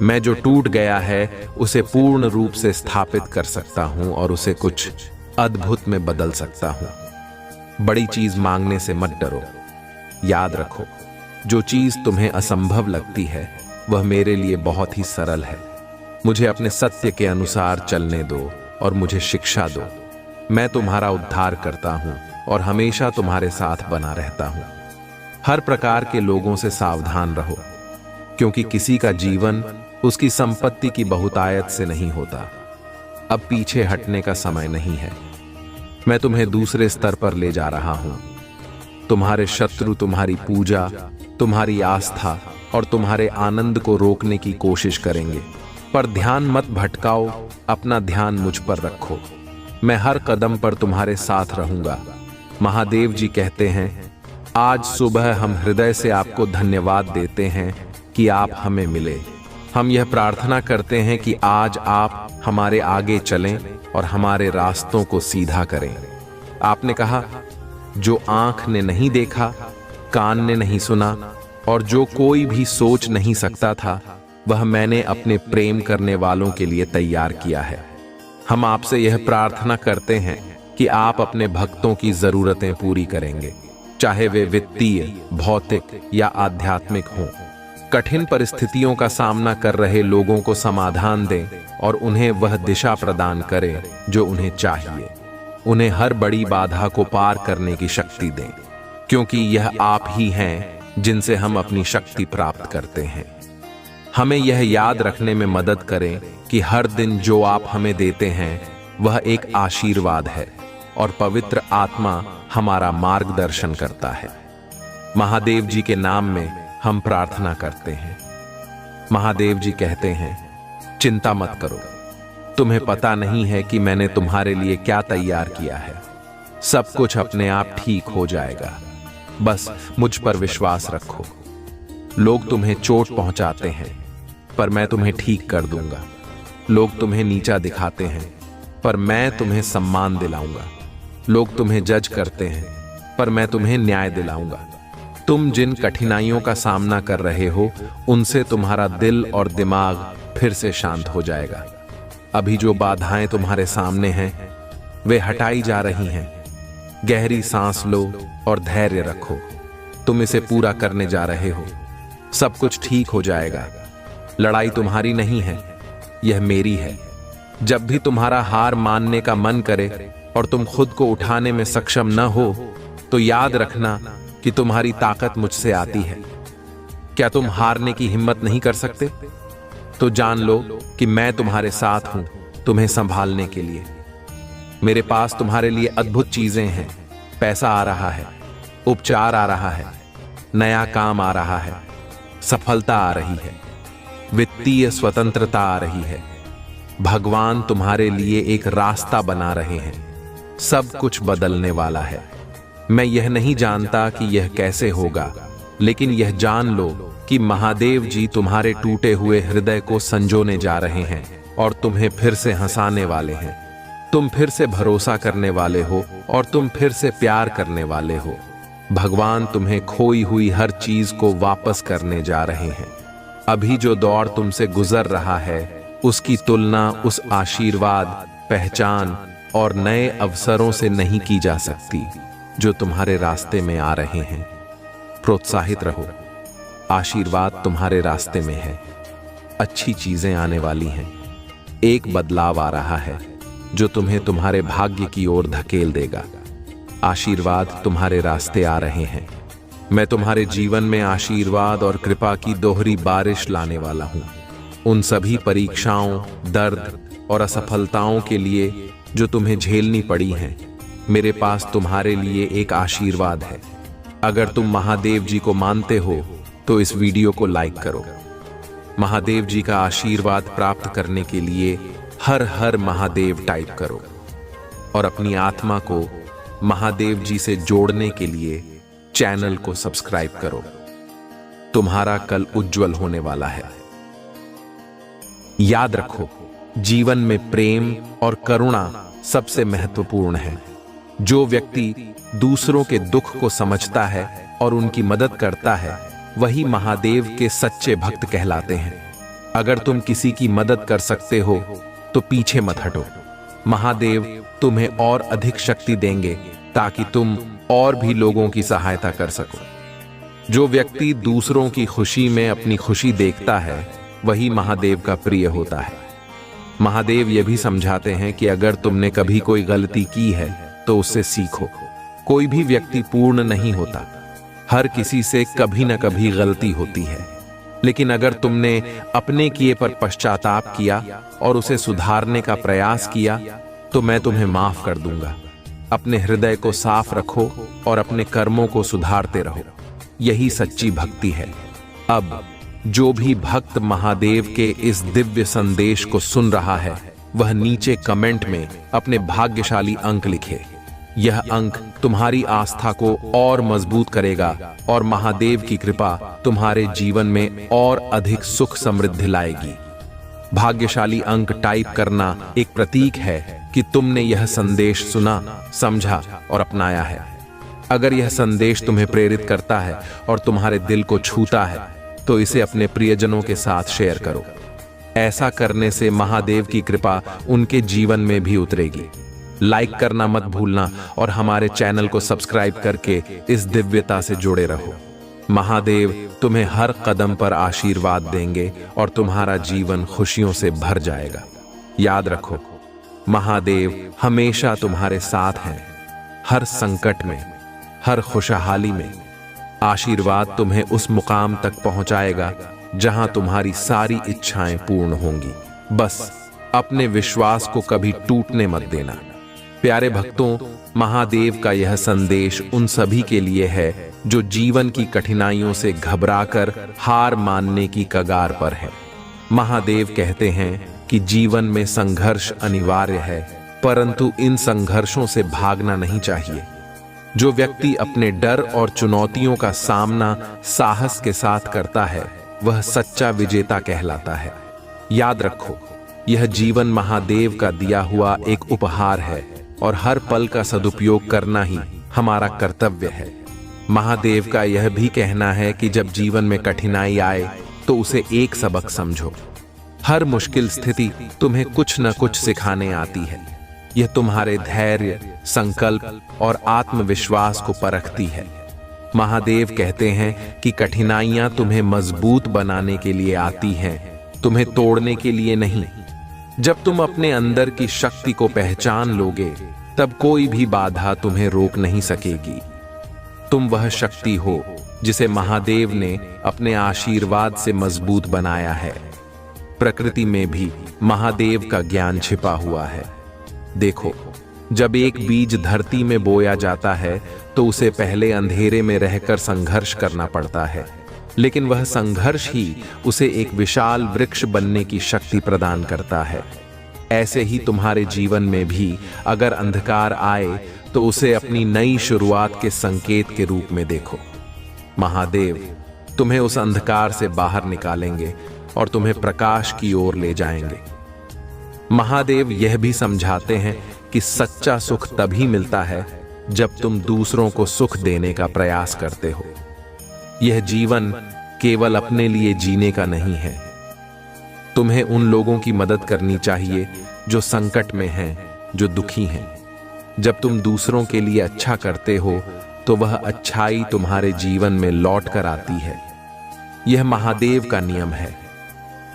मैं जो टूट गया है उसे पूर्ण रूप से स्थापित कर सकता हूं और उसे कुछ अद्भुत में बदल सकता हूं। बड़ी चीज मांगने से मत डरो। याद रखो, जो चीज तुम्हें असंभव लगती है वह मेरे लिए बहुत ही सरल है। मुझे अपने सत्य के अनुसार चलने दो और मुझे शिक्षा दो। मैं तुम्हारा उद्धार करता हूं और हमेशा तुम्हारे साथ बना रहता हूं। हर प्रकार के लोगों से सावधान रहो, क्योंकि किसी का जीवन उसकी संपत्ति की बहुतायत से नहीं होता। अब पीछे हटने का समय नहीं है। मैं तुम्हें दूसरे स्तर पर ले जा रहा हूं। तुम्हारे शत्रु तुम्हारी पूजा, तुम्हारी आस्था और तुम्हारे आनंद को रोकने की कोशिश करेंगे, पर ध्यान मत भटकाओ। अपना ध्यान मुझ पर रखो। मैं हर कदम पर तुम्हारे साथ रहूंगा। महादेव जी कहते हैं, आज सुबह हम हृदय से आपको धन्यवाद देते हैं कि आप हमें मिले। हम यह प्रार्थना करते हैं कि आज आप हमारे आगे चलें और हमारे रास्तों को सीधा करें। आपने कहा, जो आंख ने नहीं देखा, कान ने नहीं सुना और जो कोई भी सोच नहीं सकता था, वह मैंने अपने प्रेम करने वालों के लिए तैयार किया है। हम आपसे यह प्रार्थना करते हैं कि आप अपने भक्तों की जरूरतें पूरी करेंगे, चाहे वे वित्तीय, भौतिक या आध्यात्मिक हों। कठिन परिस्थितियों का सामना कर रहे लोगों को समाधान दें और उन्हें वह दिशा प्रदान करें जो उन्हें चाहिए। उन्हें हर बड़ी बाधा को पार करने की शक्ति दें, क्योंकि यह आप ही हैं जिनसे हम अपनी शक्ति प्राप्त करते हैं। हमें यह याद रखने में मदद करें कि हर दिन जो आप हमें देते हैं वह एक आशीर्वाद है और पवित्र आत्मा हमारा मार्गदर्शन करता है। महादेव जी के नाम में हम प्रार्थना करते हैं। महादेव जी कहते हैं, चिंता मत करो, तुम्हें पता नहीं है कि मैंने तुम्हारे लिए क्या तैयार किया है। सब कुछ अपने आप ठीक हो जाएगा, बस मुझ पर विश्वास रखो। लोग तुम्हें चोट पहुंचाते हैं, पर मैं तुम्हें ठीक कर दूंगा। लोग तुम्हें नीचा दिखाते हैं, पर मैं तुम्हें सम्मान दिलाऊंगा। लोग तुम्हें जज करते हैं, पर मैं तुम्हें न्याय दिलाऊंगा। तुम जिन कठिनाइयों का सामना कर रहे हो, उनसे तुम्हारा दिल और दिमाग फिर से शांत हो जाएगा। अभी जो बाधाएं तुम्हारे सामने हैं, वे हटाई जा रही हैं। गहरी सांस लो और धैर्य रखो। तुम इसे पूरा करने जा रहे हो। सब कुछ ठीक हो जाएगा। लड़ाई तुम्हारी नहीं है, यह मेरी है। जब भी तुम्हारा हार मानने का मन करे और तुम खुद को उठाने में सक्षम न हो, तो याद रखना कि तुम्हारी ताकत मुझसे आती है। क्या तुम हारने की हिम्मत नहीं कर सकते? तो जान लो कि मैं तुम्हारे साथ हूं, तुम्हें संभालने के लिए। मेरे पास तुम्हारे लिए अद्भुत चीजें हैं। पैसा आ रहा है, उपचार आ रहा है, नया काम आ रहा है, सफलता आ रही है, वित्तीय स्वतंत्रता आ रही है। भगवान तुम्हारे लिए एक रास्ता बना रहे हैं। सब कुछ बदलने वाला है। मैं यह नहीं जानता कि यह कैसे होगा, लेकिन यह जान लो कि महादेव जी तुम्हारे टूटे हुए हृदय को संजोने जा रहे हैं और तुम्हें फिर से हंसाने वाले हैं। तुम फिर से भरोसा करने वाले हो और तुम फिर से प्यार करने वाले हो। भगवान तुम्हें खोई हुई हर चीज को वापस करने जा रहे हैं। अभी जो दौर तुमसे गुजर रहा है, उसकी तुलना उस आशीर्वाद, पहचान और नए अवसरों से नहीं की जा सकती जो तुम्हारे रास्ते में आ रहे हैं। प्रोत्साहित रहो। आशीर्वाद तुम्हारे रास्ते में है। अच्छी चीजें आने वाली हैं। एक बदलाव आ रहा है जो तुम्हें तुम्हारे भाग्य की ओर धकेल देगा। आशीर्वाद तुम्हारे रास्ते आ रहे हैं। मैं तुम्हारे जीवन में आशीर्वाद और कृपा की दोहरी बारिश लाने वाला हूं। उन सभी परीक्षाओं, दर्द और असफलताओं के लिए जो तुम्हें झेलनी पड़ी हैं, मेरे पास तुम्हारे लिए एक आशीर्वाद है। अगर तुम महादेव जी को मानते हो तो इस वीडियो को लाइक करो। महादेव जी का आशीर्वाद प्राप्त करने के लिए हर हर महादेव टाइप करो और अपनी आत्मा को महादेव जी से जोड़ने के लिए चैनल को सब्सक्राइब करो। तुम्हारा कल उज्जवल होने वाला है। याद रखो, जीवन में प्रेम और करुणा सबसे महत्वपूर्ण है। जो व्यक्ति दूसरों के दुख को समझता है और उनकी मदद करता है, वही महादेव के सच्चे भक्त कहलाते हैं। अगर तुम किसी की मदद कर सकते हो तो पीछे मत हटो। महादेव तुम्हें और अधिक शक्ति देंगे ताकि तुम और भी लोगों की सहायता कर सको। जो व्यक्ति दूसरों की खुशी में अपनी खुशी देखता है, वही महादेव का प्रिय होता है। महादेव यह भी समझाते हैं कि अगर तुमने कभी कोई गलती की है तो उससे सीखो। कोई भी व्यक्ति पूर्ण नहीं होता। हर किसी से कभी न कभी गलती होती है, लेकिन अगर तुमने अपने किए पर पश्चाताप किया और उसे सुधारने का प्रयास किया, तो मैं तुम्हें माफ कर दूंगा। अपने हृदय को साफ रखो और अपने कर्मों को सुधारते रहो। यही सच्ची भक्ति है। अब जो भी भक्त महादेव के इस दिव्य संदेश को सुन रहा है, वह नीचे कमेंट में अपने भाग्यशाली अंक लिखे। यह अंक तुम्हारी आस्था को और मजबूत करेगा और महादेव की कृपा तुम्हारे जीवन में और अधिक सुख समृद्धि लाएगी। भाग्यशाली अंक टाइप करना एक प्रतीक है कि तुमने यह संदेश सुना, समझा और अपनाया है। अगर यह संदेश तुम्हें प्रेरित करता है और तुम्हारे दिल को छूता है, तो इसे अपने प्रियजनों के साथ शेयर करो। ऐसा करने से महादेव की कृपा उनके जीवन में भी उतरेगी। लाइक करना मत भूलना और हमारे चैनल को सब्सक्राइब करके इस दिव्यता से जुड़े रहो। महादेव तुम्हें हर कदम पर आशीर्वाद देंगे और तुम्हारा जीवन खुशियों से भर जाएगा। याद रखो, महादेव हमेशा तुम्हारे साथ हैं। हर संकट में, हर खुशहाली में। आशीर्वाद तुम्हें उस मुकाम तक पहुंचाएगा जहां तुम्हारी सारी इच्छाएं पूर्ण होंगी। बस अपने विश्वास को कभी टूटने मत देना। प्यारे भक्तों, महादेव का यह संदेश उन सभी के लिए है जो जीवन की कठिनाइयों से घबराकर हार मानने की कगार पर है। महादेव कहते हैं कि जीवन में संघर्ष अनिवार्य है, परंतु इन संघर्षों से भागना नहीं चाहिए। जो व्यक्ति अपने डर और चुनौतियों का सामना साहस के साथ करता है, वह सच्चा विजेता कहलाता है। याद रखो, यह जीवन महादेव का दिया हुआ एक उपहार है और हर पल का सदुपयोग करना ही हमारा कर्तव्य है। महादेव का यह भी कहना है कि जब जीवन में कठिनाई आए तो उसे एक सबक समझो। हर मुश्किल स्थिति तुम्हें कुछ न कुछ सिखाने आती है। यह तुम्हारे धैर्य, संकल्प और आत्मविश्वास को परखती है। महादेव कहते हैं कि कठिनाइयां तुम्हें मजबूत बनाने के लिए आती हैं, तुम्हें तोड़ने के लिए नहीं। जब तुम अपने अंदर की शक्ति को पहचान लोगे, तब कोई भी बाधा तुम्हें रोक नहीं सकेगी। तुम वह शक्ति हो जिसे महादेव ने अपने आशीर्वाद से मजबूत बनाया है। प्रकृति में भी महादेव का ज्ञान छिपा हुआ है। देखो, जब एक बीज धरती में बोया जाता है तो उसे पहले अंधेरे में रहकर संघर्ष करना पड़ता है, लेकिन वह संघर्ष ही उसे एक विशाल वृक्ष बनने की शक्ति प्रदान करता है। ऐसे ही तुम्हारे जीवन में भी अगर अंधकार आए तो उसे अपनी नई शुरुआत के संकेत के रूप में देखो। महादेव तुम्हें उस अंधकार से बाहर निकालेंगे और तुम्हें प्रकाश की ओर ले जाएंगे। महादेव यह भी समझाते हैं कि सच्चा सुख तभी मिलता है जब तुम दूसरों को सुख देने का प्रयास करते हो। यह जीवन केवल अपने लिए जीने का नहीं है। तुम्हें उन लोगों की मदद करनी चाहिए जो संकट में हैं, जो दुखी हैं। जब तुम दूसरों के लिए अच्छा करते हो तो वह अच्छाई तुम्हारे जीवन में लौट कर आती है। यह महादेव का नियम है।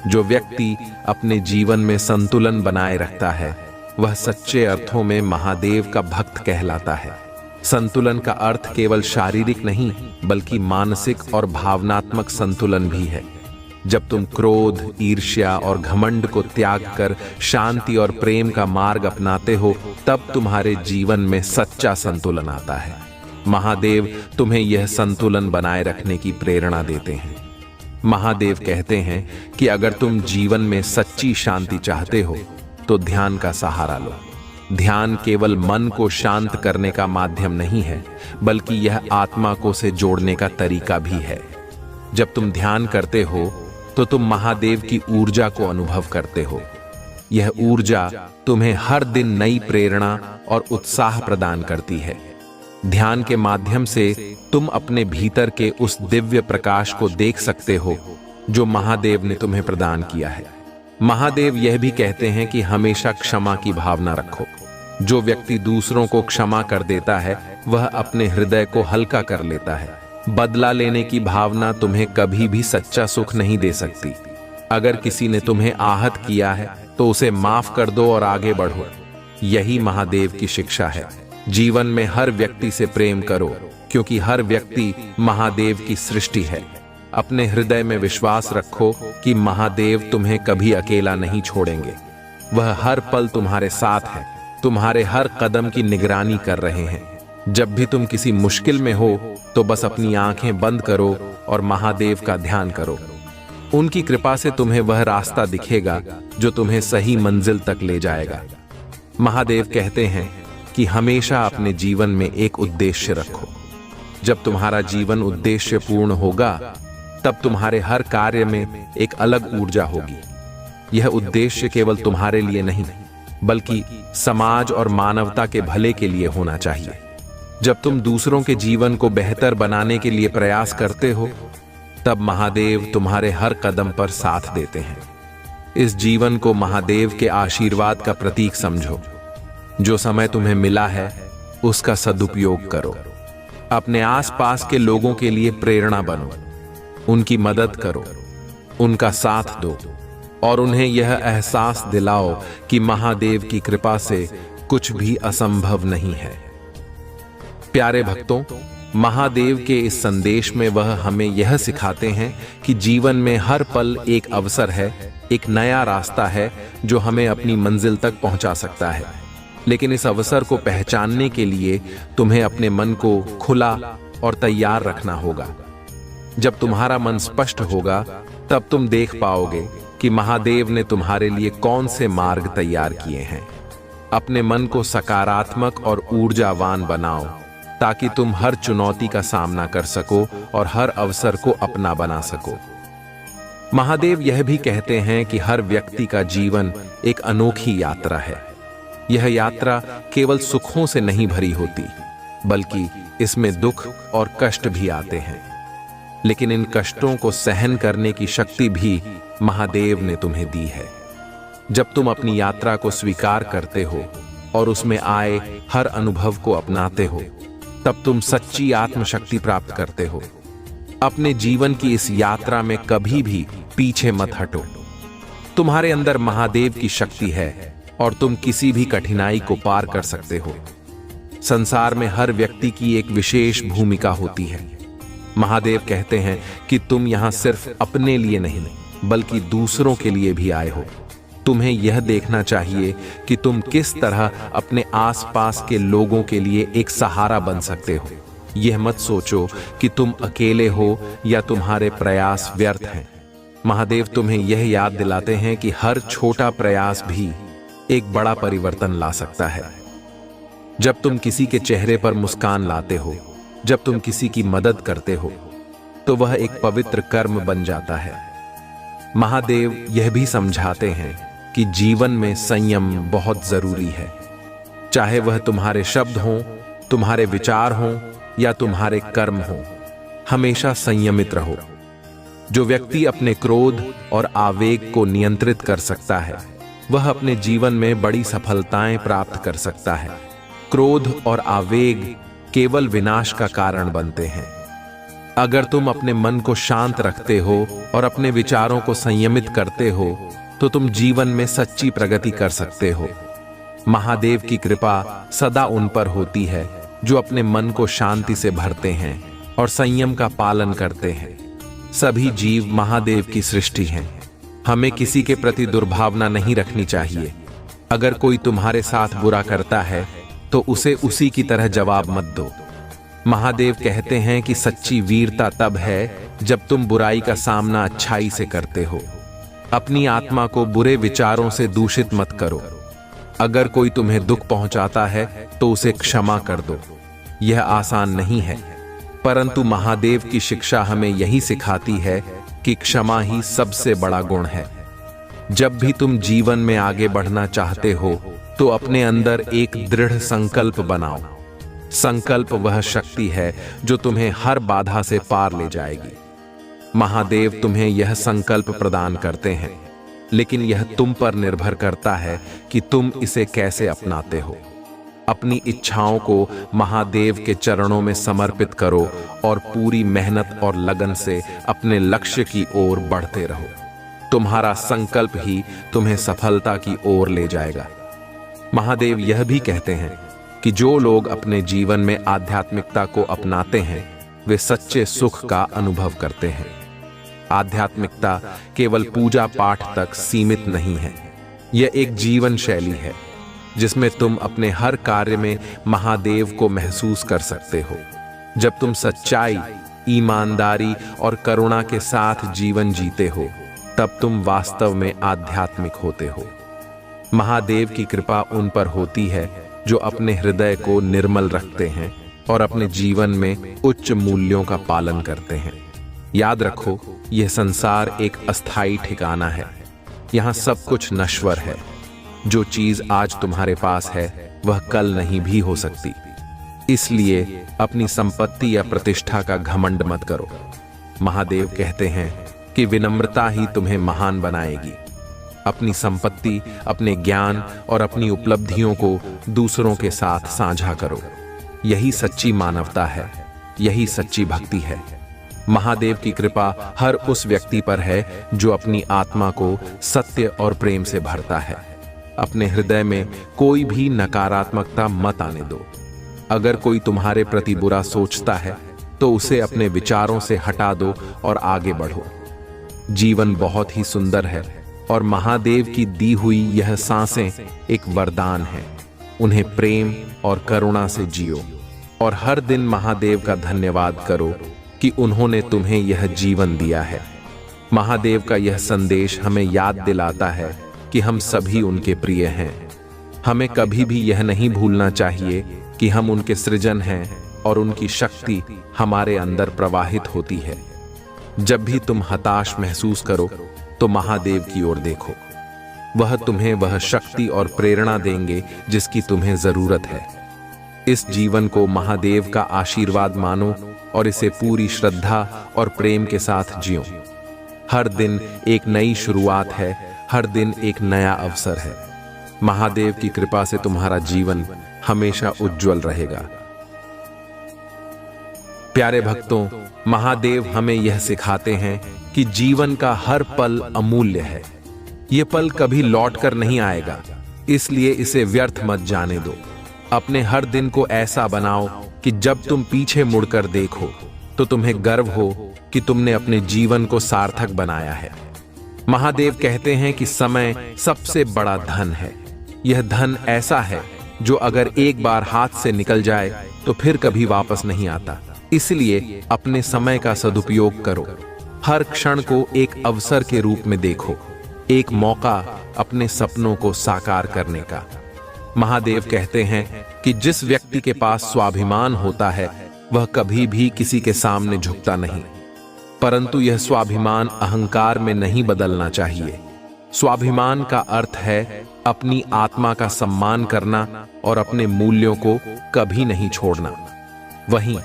जो व्यक्ति अपने जीवन में संतुलन बनाए रखता है, वह सच्चे अर्थों में महादेव का भक्त कहलाता है। संतुलन का अर्थ केवल शारीरिक नहीं, बल्कि मानसिक और भावनात्मक संतुलन भी है। जब तुम क्रोध, ईर्ष्या और घमंड को त्याग कर शांति और प्रेम का मार्ग अपनाते हो, तब तुम्हारे जीवन में सच्चा संतुलन आता है। महादेव तुम्हें यह संतुलन बनाए रखने की प्रेरणा देते हैं। महादेव कहते हैं कि अगर तुम जीवन में सच्ची शांति चाहते हो तो ध्यान का सहारा लो। ध्यान केवल मन को शांत करने का माध्यम नहीं है, बल्कि यह आत्मा को से जोड़ने का तरीका भी है। जब तुम ध्यान करते हो तो तुम महादेव की ऊर्जा को अनुभव करते हो। यह ऊर्जा तुम्हें हर दिन नई प्रेरणा और उत्साह प्रदान करती है। ध्यान के माध्यम से तुम अपने भीतर के उस दिव्य प्रकाश को देख सकते हो जो महादेव ने तुम्हें प्रदान किया है। महादेव यह भी कहते हैं कि हमेशा क्षमा की भावना रखो। जो व्यक्ति दूसरों को क्षमा कर देता है, वह अपने हृदय को हल्का कर लेता है। बदला लेने की भावना तुम्हें कभी भी सच्चा सुख नहीं दे सकती। अगर किसी ने तुम्हें आहत किया है तो उसे माफ कर दो और आगे बढ़ो। यही महादेव की शिक्षा है। जीवन में हर व्यक्ति से प्रेम करो, क्योंकि हर व्यक्ति महादेव की सृष्टि है। अपने हृदय में विश्वास रखो कि महादेव तुम्हें कभी अकेला नहीं छोड़ेंगे। वह हर पल तुम्हारे साथ है, तुम्हारे हर कदम की निगरानी कर रहे हैं। जब भी तुम किसी मुश्किल में हो तो बस अपनी आंखें बंद करो और महादेव का ध्यान करो। उनकी कृपा से तुम्हें वह रास्ता दिखेगा जो तुम्हें सही मंजिल तक ले जाएगा। महादेव कहते हैं कि हमेशा अपने जीवन में एक उद्देश्य रखो। जब तुम्हारा जीवन उद्देश्य पूर्ण होगा, तब तुम्हारे हर कार्य में एक अलग ऊर्जा होगी। यह उद्देश्य केवल तुम्हारे लिए नहीं, बल्कि समाज और मानवता के भले के लिए होना चाहिए। जब तुम दूसरों के जीवन को बेहतर बनाने के लिए प्रयास करते हो, तब महादेव तुम्हारे हर कदम पर साथ देते हैं। इस जीवन को महादेव के आशीर्वाद का प्रतीक समझो। जो समय तुम्हें मिला है, उसका सदुपयोग करो। अपने आसपास के लोगों के लिए प्रेरणा बनो, उनकी मदद करो, उनका साथ दो और उन्हें यह एहसास दिलाओ कि महादेव की कृपा से कुछ भी असंभव नहीं है। प्यारे भक्तों, महादेव के इस संदेश में वह हमें यह सिखाते हैं कि जीवन में हर पल एक अवसर है, एक नया रास्ता है जो हमें अपनी मंजिल तक पहुंचा सकता है। लेकिन इस अवसर को पहचानने के लिए तुम्हें अपने मन को खुला और तैयार रखना होगा। जब तुम्हारा मन स्पष्ट होगा, तब तुम देख पाओगे कि महादेव ने तुम्हारे लिए कौन से मार्ग तैयार किए हैं। अपने मन को सकारात्मक और ऊर्जावान बनाओ ताकि तुम हर चुनौती का सामना कर सको और हर अवसर को अपना बना सको। महादेव यह भी कहते हैं कि हर व्यक्ति का जीवन एक अनोखी यात्रा है। यह यात्रा केवल सुखों से नहीं भरी होती, बल्कि इसमें दुख और कष्ट भी आते हैं। लेकिन इन कष्टों को सहन करने की शक्ति भी महादेव ने तुम्हें दी है। जब तुम अपनी यात्रा को स्वीकार करते हो और उसमें आए हर अनुभव को अपनाते हो, तब तुम सच्ची आत्मशक्ति प्राप्त करते हो। अपने जीवन की इस यात्रा में कभी भी पीछे मत हटो। तुम्हारे अंदर महादेव की शक्ति है और तुम किसी भी कठिनाई को पार कर सकते हो। संसार में हर व्यक्ति की एक विशेष भूमिका होती है। महादेव कहते हैं कि तुम यहां सिर्फ अपने लिए नहीं, बल्कि दूसरों के लिए भी आए हो। तुम्हें यह देखना चाहिए कि तुम किस तरह अपने आसपास के लोगों के लिए एक सहारा बन सकते हो। यह मत सोचो कि तुम अकेले हो या तुम्हारे प्रयास व्यर्थ हैं। महादेव तुम्हें यह याद दिलाते हैं कि हर छोटा प्रयास भी एक बड़ा परिवर्तन ला सकता है। जब तुम किसी के चेहरे पर मुस्कान लाते हो, जब तुम किसी की मदद करते हो, तो वह एक पवित्र कर्म बन जाता है। महादेव यह भी समझाते हैं कि जीवन में संयम बहुत जरूरी है। चाहे वह तुम्हारे शब्द हों, तुम्हारे विचार हों या तुम्हारे कर्म हों, हमेशा संयमित रहो। जो व्यक्ति अपने क्रोध और आवेग को नियंत्रित कर सकता है, वह अपने जीवन में बड़ी सफलताएं प्राप्त कर सकता है। क्रोध और आवेग केवल विनाश का कारण बनते हैं। अगर तुम अपने मन को शांत रखते हो और अपने विचारों को संयमित करते हो, तो तुम जीवन में सच्ची प्रगति कर सकते हो। महादेव की कृपा सदा उन पर होती है जो अपने मन को शांति से भरते हैं और संयम का पालन करते हैं। सभी जीव महादेव की सृष्टि हैं। हमें किसी के प्रति दुर्भावना नहीं रखनी चाहिए। अगर कोई तुम्हारे साथ बुरा करता है तो उसे उसी की तरह जवाब मत दो। महादेव कहते हैं कि सच्ची वीरता तब है जब तुम बुराई का सामना अच्छाई से करते हो। अपनी आत्मा को बुरे विचारों से दूषित मत करो। अगर कोई तुम्हें दुख पहुंचाता है तो उसे क्षमा कर दो। यह आसान नहीं है, परंतु महादेव की शिक्षा हमें यही सिखाती है कि क्षमा ही सबसे बड़ा गुण है। जब भी तुम जीवन में आगे बढ़ना चाहते हो, तो अपने अंदर एक दृढ़ संकल्प बनाओ। संकल्प वह शक्ति है जो तुम्हें हर बाधा से पार ले जाएगी। महादेव तुम्हें यह संकल्प प्रदान करते हैं, लेकिन यह तुम पर निर्भर करता है कि तुम इसे कैसे अपनाते हो। अपनी इच्छाओं को महादेव के चरणों में समर्पित करो और पूरी मेहनत और लगन से अपने लक्ष्य की ओर बढ़ते रहो। तुम्हारा संकल्प ही तुम्हें सफलता की ओर ले जाएगा। महादेव यह भी कहते हैं कि जो लोग अपने जीवन में आध्यात्मिकता को अपनाते हैं, वे सच्चे सुख का अनुभव करते हैं। आध्यात्मिकता केवल पूजा पाठ तक सीमित नहीं है। यह एक जीवन शैली है जिसमें तुम अपने हर कार्य में महादेव को महसूस कर सकते हो। जब तुम सच्चाई, ईमानदारी और करुणा के साथ जीवन जीते हो, तब तुम वास्तव में आध्यात्मिक होते हो। महादेव की कृपा उन पर होती है जो अपने हृदय को निर्मल रखते हैं और अपने जीवन में उच्च मूल्यों का पालन करते हैं। याद रखो, यह संसार एक अस्थायी ठिकाना है। यहाँ सब कुछ नश्वर है। जो चीज आज तुम्हारे पास है, वह कल नहीं भी हो सकती। इसलिए अपनी संपत्ति या प्रतिष्ठा का घमंड मत करो। महादेव कहते हैं कि विनम्रता ही तुम्हें महान बनाएगी। अपनी संपत्ति, अपने ज्ञान और अपनी उपलब्धियों को दूसरों के साथ साझा करो। यही सच्ची मानवता है, यही सच्ची भक्ति है। महादेव की कृपा हर उस व्यक्ति पर है जो अपनी आत्मा को सत्य और प्रेम से भरता है। अपने हृदय में कोई भी नकारात्मकता मत आने दो। अगर कोई तुम्हारे प्रति बुरा सोचता है, तो उसे अपने विचारों से हटा दो और आगे बढ़ो। जीवन बहुत ही सुंदर है और महादेव की दी हुई यह सांसें एक वरदान है। उन्हें प्रेम और करुणा से जियो और हर दिन महादेव का धन्यवाद करो कि उन्होंने तुम्हें यह जीवन दिया है। महादेव का यह संदेश हमें याद दिलाता है कि हम सभी उनके प्रिय हैं। हमें कभी भी यह नहीं भूलना चाहिए कि हम उनके सृजन हैं और उनकी शक्ति हमारे अंदर प्रवाहित होती है। जब भी तुम हताश महसूस करो तो महादेव की ओर देखो। वह तुम्हें वह शक्ति और प्रेरणा देंगे जिसकी तुम्हें जरूरत है। इस जीवन को महादेव का आशीर्वाद मानो और इसे पूरी श्रद्धा और प्रेम के साथ जियो। हर दिन एक नई शुरुआत है, हर दिन एक नया अवसर है। महादेव की कृपा से तुम्हारा जीवन हमेशा उज्जवल रहेगा। प्यारे भक्तों, महादेव हमें यह सिखाते हैं कि जीवन का हर पल अमूल्य है। यह पल कभी लौट कर नहीं आएगा, इसलिए इसे व्यर्थ मत जाने दो। अपने हर दिन को ऐसा बनाओ कि जब तुम पीछे मुड़कर देखो तो तुम्हें गर्व हो कि तुमने अपने जीवन को सार्थक बनाया है। महादेव कहते हैं कि समय सबसे बड़ा धन है। यह धन ऐसा है जो अगर एक बार हाथ से निकल जाए तो फिर कभी वापस नहीं आता। इसलिए अपने समय का सदुपयोग करो। हर क्षण को एक अवसर के रूप में देखो, एक मौका अपने सपनों को साकार करने का। महादेव कहते हैं कि जिस व्यक्ति के पास स्वाभिमान होता है वह कभी भी किसी के सामने झुकता नहीं, परंतु यह स्वाभिमान अहंकार में नहीं बदलना चाहिए। स्वाभिमान का अर्थ है अपनी आत्मा का सम्मान करना और अपने मूल्यों को कभी नहीं छोड़ना। वहीं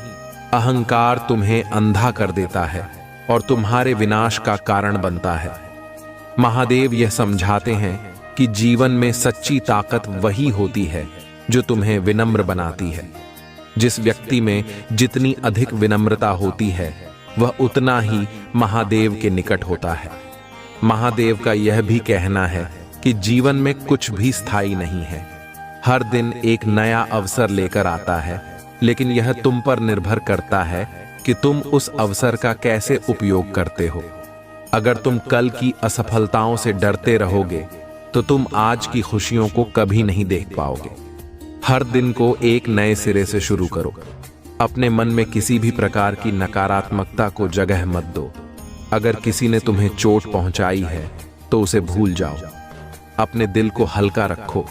अहंकार तुम्हें अंधा कर देता है और तुम्हारे विनाश का कारण बनता है। महादेव यह समझाते हैं कि जीवन में सच्ची ताकत वही होती है जो तुम्हें विनम्र बनाती है। जिस व्यक्ति में जितनी अधिक विनम्रता होती है वह उतना ही महादेव के निकट होता है। महादेव का यह भी कहना है कि जीवन में कुछ भी स्थायी नहीं है। हर दिन एक नया अवसर लेकर आता है, लेकिन यह तुम पर निर्भर करता है कि तुम उस अवसर का कैसे उपयोग करते हो। अगर तुम कल की असफलताओं से डरते रहोगे तो तुम आज की खुशियों को कभी नहीं देख पाओगे। हर दिन को एक नए सिरे से शुरू करो। अपने मन में किसी भी प्रकार की नकारात्मकता को जगह मत दो। अगर किसी ने तुम्हें चोट पहुंचाई है तो उसे भूल जाओ। अपने दिल को हल्का रखो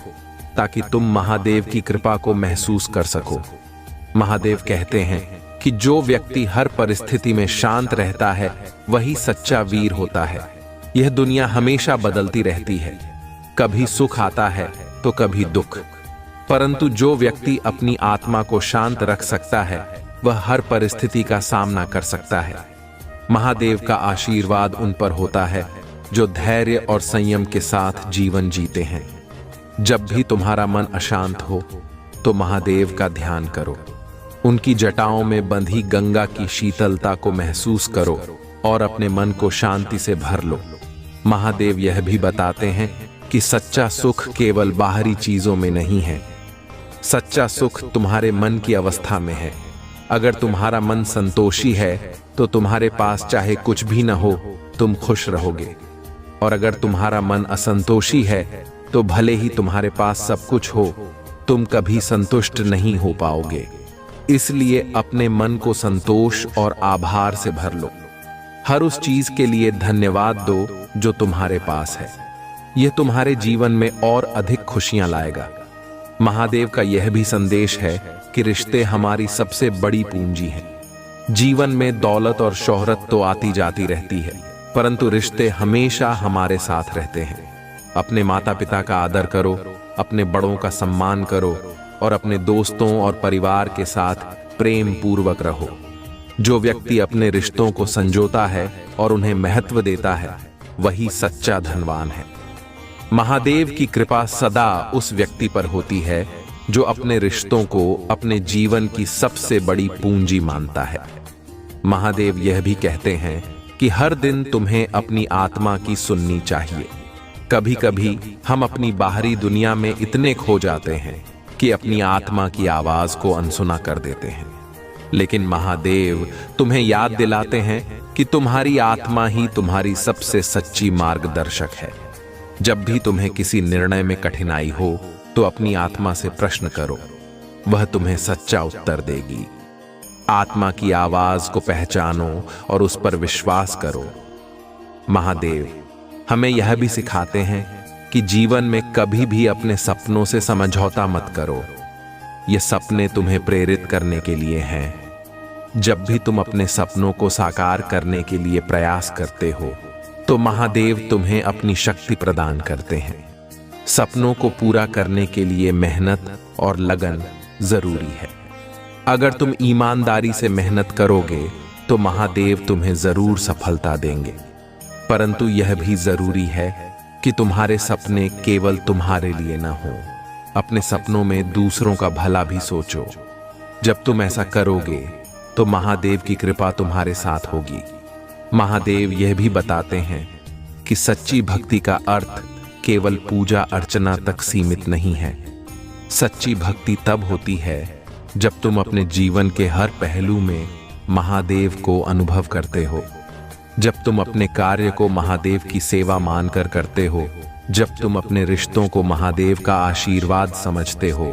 ताकि तुम महादेव की कृपा को महसूस कर सको। महादेव कहते हैं कि जो व्यक्ति हर परिस्थिति में शांत रहता है वही सच्चा वीर होता है। यह दुनिया हमेशा बदलती रहती है, कभी सुख आता है तो कभी दुख, परंतु जो व्यक्ति अपनी आत्मा को शांत रख सकता है वह हर परिस्थिति का सामना कर सकता है। महादेव का आशीर्वाद उन पर होता है जो धैर्य और संयम के साथ जीवन जीते हैं। जब भी तुम्हारा मन अशांत हो तो महादेव का ध्यान करो। उनकी जटाओं में बंधी गंगा की शीतलता को महसूस करो और अपने मन को शांति से भर लो। महादेव यह भी बताते हैं कि सच्चा सुख केवल बाहरी चीजों में नहीं है। सच्चा सुख तुम्हारे मन की अवस्था में है। अगर तुम्हारा मन संतोषी है तो तुम्हारे पास चाहे कुछ भी न हो तुम खुश रहोगे, और अगर तुम्हारा मन असंतोषी है तो भले ही तुम्हारे पास सब कुछ हो तुम कभी संतुष्ट नहीं हो पाओगे। इसलिए अपने मन को संतोष और आभार से भर लो। हर उस चीज के लिए धन्यवाद दो जो तुम्हारे पास है। यह तुम्हारे जीवन में और अधिक खुशियां लाएगा। महादेव का यह भी संदेश है कि रिश्ते हमारी सबसे बड़ी पूंजी हैं। जीवन में दौलत और शोहरत तो आती जाती रहती है, परंतु रिश्ते हमेशा हमारे साथ रहते हैं। अपने माता पिता का आदर करो, अपने बड़ों का सम्मान करो और अपने दोस्तों और परिवार के साथ प्रेम पूर्वक रहो। जो व्यक्ति अपने रिश्तों को संजोता है और उन्हें महत्व देता है वही सच्चा धनवान है। महादेव की कृपा सदा उस व्यक्ति पर होती है जो अपने रिश्तों को अपने जीवन की सबसे बड़ी पूंजी मानता है। महादेव यह भी कहते हैं कि हर दिन तुम्हें अपनी आत्मा की सुननी चाहिए। कभी कभी हम अपनी बाहरी दुनिया में इतने खो जाते हैं कि अपनी आत्मा की आवाज को अनसुना कर देते हैं, लेकिन महादेव तुम्हें याद दिलाते हैं कि तुम्हारी आत्मा ही तुम्हारी सबसे सच्ची मार्गदर्शक है। जब भी तुम्हें किसी निर्णय में कठिनाई हो तो अपनी आत्मा से प्रश्न करो, वह तुम्हें सच्चा उत्तर देगी। आत्मा की आवाज को पहचानो और उस पर विश्वास करो। महादेव हमें यह भी सिखाते हैं कि जीवन में कभी भी अपने सपनों से समझौता मत करो। ये सपने तुम्हें प्रेरित करने के लिए हैं। जब भी तुम अपने सपनों को साकार करने के लिए प्रयास करते हो तो महादेव तुम्हें अपनी शक्ति प्रदान करते हैं। सपनों को पूरा करने के लिए मेहनत और लगन जरूरी है। अगर तुम ईमानदारी से मेहनत करोगे तो महादेव तुम्हें जरूर सफलता देंगे, परंतु यह भी जरूरी है कि तुम्हारे सपने केवल तुम्हारे लिए न हो। अपने सपनों में दूसरों का भला भी सोचो। जब तुम ऐसा करोगे तो महादेव की कृपा तुम्हारे साथ होगी। महादेव यह भी बताते हैं कि सच्ची भक्ति का अर्थ केवल पूजा अर्चना तक सीमित नहीं है। सच्ची भक्ति तब होती है जब तुम अपने जीवन के हर पहलू में महादेव को अनुभव करते हो। जब तुम अपने कार्य को महादेव की सेवा मानकर करते हो, जब तुम अपने रिश्तों को महादेव का आशीर्वाद समझते हो,